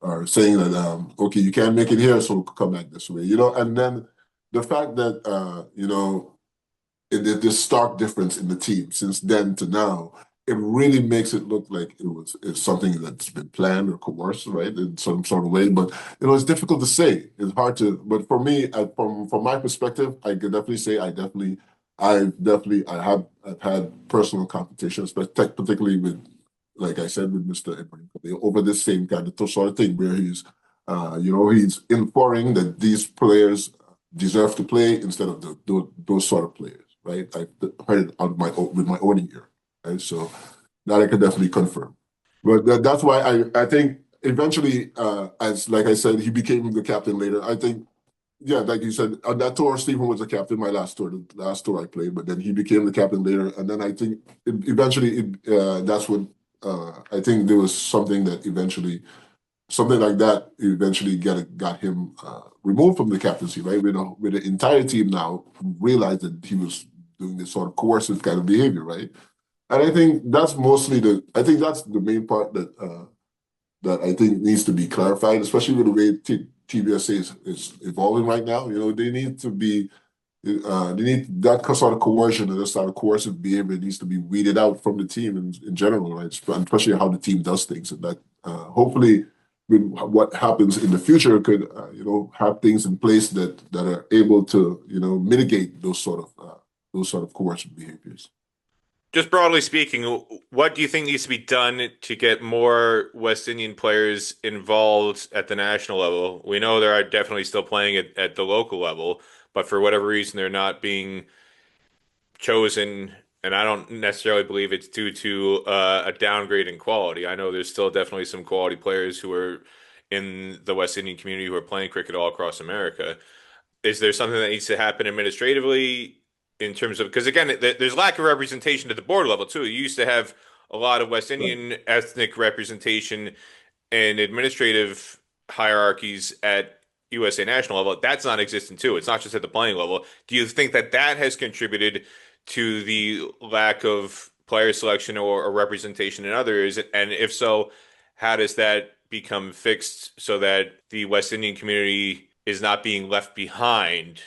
B: or saying that okay, you can't make it here, so come back this way, and then the fact that this stark difference in the team since then to now, it really makes it look like it's something that's been planned or coerced, right, in some sort of way. But it's difficult to say. It's hard to. But for me, from my perspective, I could definitely say I've had personal competitions, but particularly with, like I said, with Mr. Ibrahim Khaleel, over this same kind of sort of thing where he's inferring that these players deserve to play instead of those sort of players, right? I heard it with my own ear, right? So that I can definitely confirm. But that's why I think eventually, as like I said, he became the captain later. I think, yeah, like you said, on that tour, Stephen was the captain, my last tour, the last tour I played, but then he became the captain later. And then I think that's when I think there was something like that eventually got him removed from the captaincy, right? With the entire team now realized that he was doing this sort of coercive kind of behavior, right? And I think that's the main part that I think needs to be clarified, especially with the way TBSA is evolving right now. They need to be they need that sort of coercion and that sort of coercive behavior needs to be weeded out from the team in general, right? Especially how the team does things, and that hopefully with what happens in the future could have things in place that are able to mitigate those sort of coercive behaviors.
A: Just broadly speaking, what do you think needs to be done to get more West Indian players involved at the national level? We know they are definitely still playing at the local level, but for whatever reason, they're not being chosen. And I don't necessarily believe it's due to a downgrade in quality. I know there's still definitely some quality players who are in the West Indian community who are playing cricket all across America. Is there something that needs to happen administratively in terms of, because again, there's lack of representation at the board level too. You used to have a lot of West
B: Right.
A: Indian ethnic representation and administrative hierarchies at USA national level. That's non-existent too. It's not just at the playing level. Do you think that that has contributed to the lack of player selection or representation in others? And if so, how does that become fixed so that the West Indian community is not being left behind?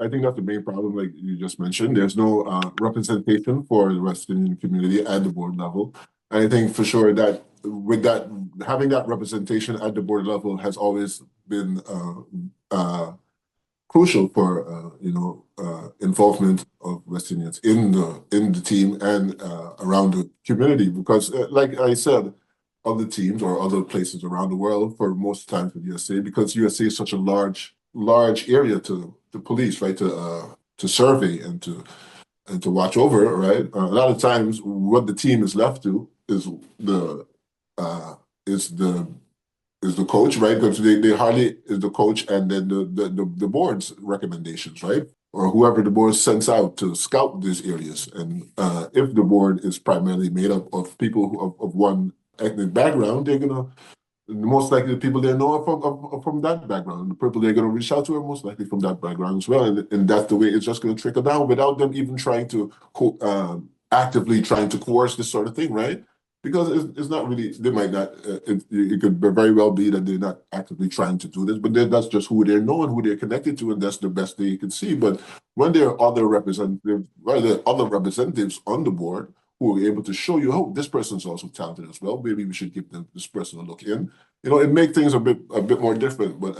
B: I think that's the main problem, like you just mentioned. There's no representation for the West Indian community at the board level. And I think for sure that with that, having that representation at the board level has always been crucial for involvement of West Indians in the team and around the community. Because, like I said, other teams or other places around the world, for most times with USA, because USA is such a large area to police, right? To survey and to watch over, right? A lot of times, what the team is left to the uh, is the is the coach, right? Because they hardly is the coach and then the board's recommendations, right? or whoever the board sends out to scout these areas. And if the board is primarily made up of people of one ethnic background, they're gonna most likely the people they know are from that background. The people they're going to reach out to are most likely from that background as well. And that's the way it's just going to trickle down without them even trying to actively trying to coerce this sort of thing, right? Because it's not really, they might not, it could very well be that they're not actively trying to do this, but that's just who they're knowing, who they're connected to, and that's the best they can see. But when there are other representatives, on the board who are able to show you, oh, this person's also talented as well, maybe we should give this person a look in. It make things a bit more different. But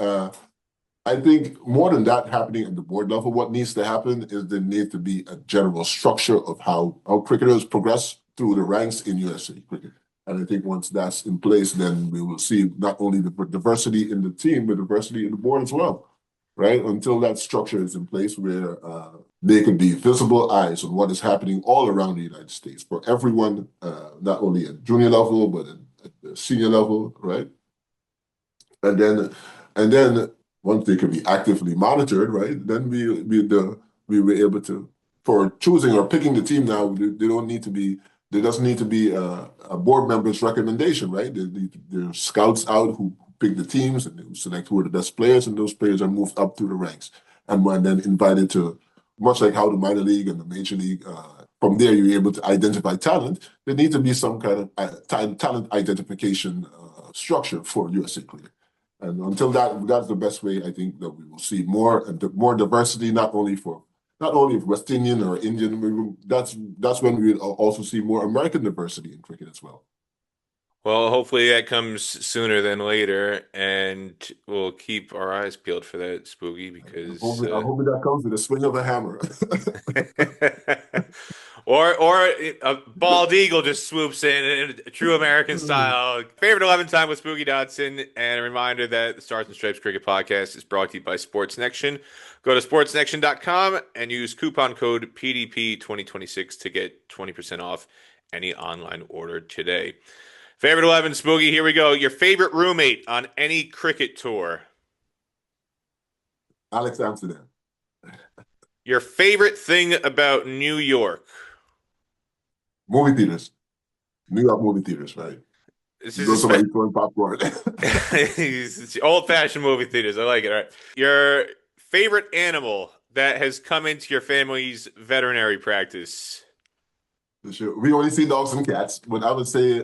B: I think more than that happening at the board level, what needs to happen is there needs to be a general structure of how cricketers progress through the ranks in USA cricket. And I think once that's in place, then we will see not only the diversity in the team, but diversity in the board as well, right? Until that structure is in place where they can be visible eyes on what is happening all around the United States for everyone, not only at junior level, but at the senior level, right? And then once they can be actively monitored, right? Then we were able to, for choosing or picking the team now, there doesn't need to be a board member's recommendation, right? There are scouts out who pick the teams and they select who are the best players, and those players are moved up through the ranks and then invited to, much like how the minor league and the major league, from there you're able to identify talent. There needs to be some kind of talent identification structure for USA cricket. And until that's the best way, I think that we will see more diversity, not only of West Indian or Indian. That's when we will also see more American diversity in cricket as well.
A: Well, hopefully that comes sooner than later, and we'll keep our eyes peeled for that, Spooky, because
B: I hope that comes with a swing of a hammer.
A: or a bald eagle just swoops in true American style. Favorite 11 time with Spooky Dodson, and a reminder that the Stars and Stripes Cricket Podcast is brought to you by Sportsnection. Go to sportsnection.com and use coupon code PDP2026 to get 20% off any online order today. Favorite 11, Spooky, here we go. Your favorite roommate on any cricket tour?
B: Alex Amsterdam.
A: Your favorite thing about New York?
B: Movie theaters. New York movie theaters, right?
A: This is
B: somebody throwing popcorn.
A: Old-fashioned movie theaters. I like it. All right. Your favorite animal that has come into your family's veterinary practice?
B: Sure. We only see dogs and cats, but I would say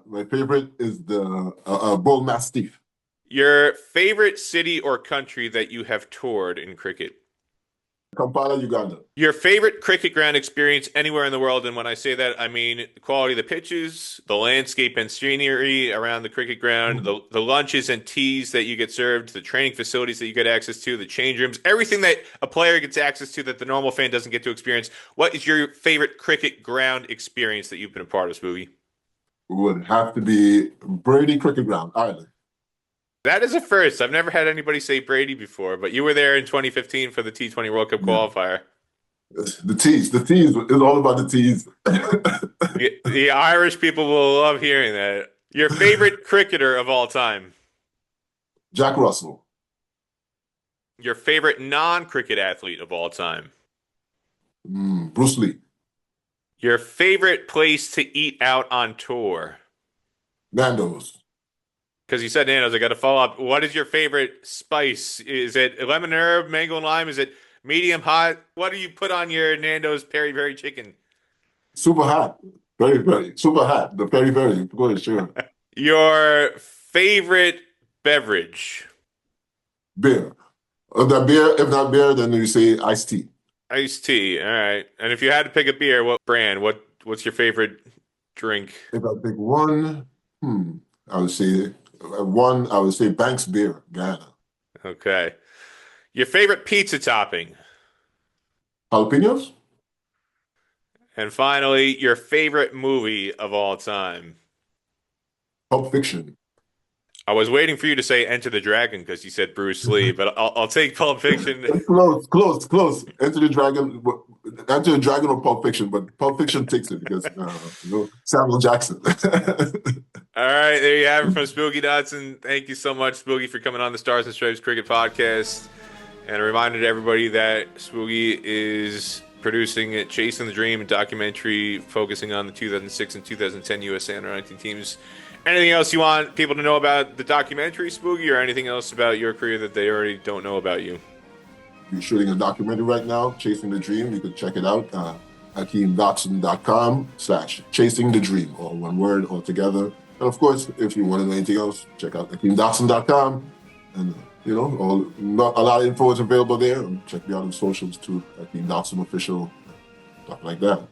B: my favorite is the bull mastiff.
A: Your favorite city or country that you have toured in cricket?
B: Kampala, Uganda.
A: Your favorite cricket ground experience anywhere in the world, and when I say that, I mean the quality of the pitches, the landscape and scenery around the cricket ground, the lunches and teas that you get served, the training facilities that you get access to, the change rooms, everything that a player gets access to that the normal fan doesn't get to experience. What is your favorite cricket ground experience that you've been a part of, Spooky?
B: Would have to be Brady Cricket Ground, Ireland.
A: That is a first. I've never had anybody say Brady before, but you were there in 2015 for the T20 World Cup qualifier.
B: The teas. It's all about the teas.
A: The Irish people will love hearing that. Your favorite cricketer of all time?
B: Jack Russell.
A: Your favorite non-cricket athlete of all time?
B: Bruce Lee.
A: Your favorite place to eat out on tour?
B: Nando's.
A: Because you said Nando's, I got to follow up. What is your favorite spice? Is it lemon herb, mango and lime? Is it medium hot? What do you put on your Nando's peri-peri chicken?
B: Super hot. Very, super hot. The peri-peri. Go ahead, sure.
A: Your favorite beverage?
B: Beer. If not beer, then you say iced tea.
A: Iced tea. All right. And if you had to pick a beer, what brand? What's your favorite drink?
B: If I pick one, I would say Banks Beer, Ghana.
A: Okay. Your favorite pizza topping?
B: Jalapenos?
A: And finally, your favorite movie of all time?
B: Pulp Fiction.
A: I was waiting for you to say Enter the Dragon because you said Bruce Lee, but I'll take Pulp Fiction.
B: Close. Enter the Dragon or Pulp Fiction, but Pulp Fiction takes it because Samuel Jackson.
A: All right, there you have it from Spooky Dodson. Thank you so much, Spooky, for coming on the Stars and Stripes Cricket Podcast. And a reminder to everybody that Spooky is producing Chasing the Dream, a documentary focusing on the 2006 and 2010 USA U19 teams. Anything else you want people to know about the documentary, Spooky, or anything else about your career that they already don't know about you?
B: We're shooting a documentary right now, Chasing the Dream. You can check it out. AkeemDodson.com/Chasing the Dream, all one word, all together. And of course, if you want to know anything else, check out AkeemDodson.com. And a lot of info is available there. And check me out on socials too, Akeem Dodson Official, stuff like that.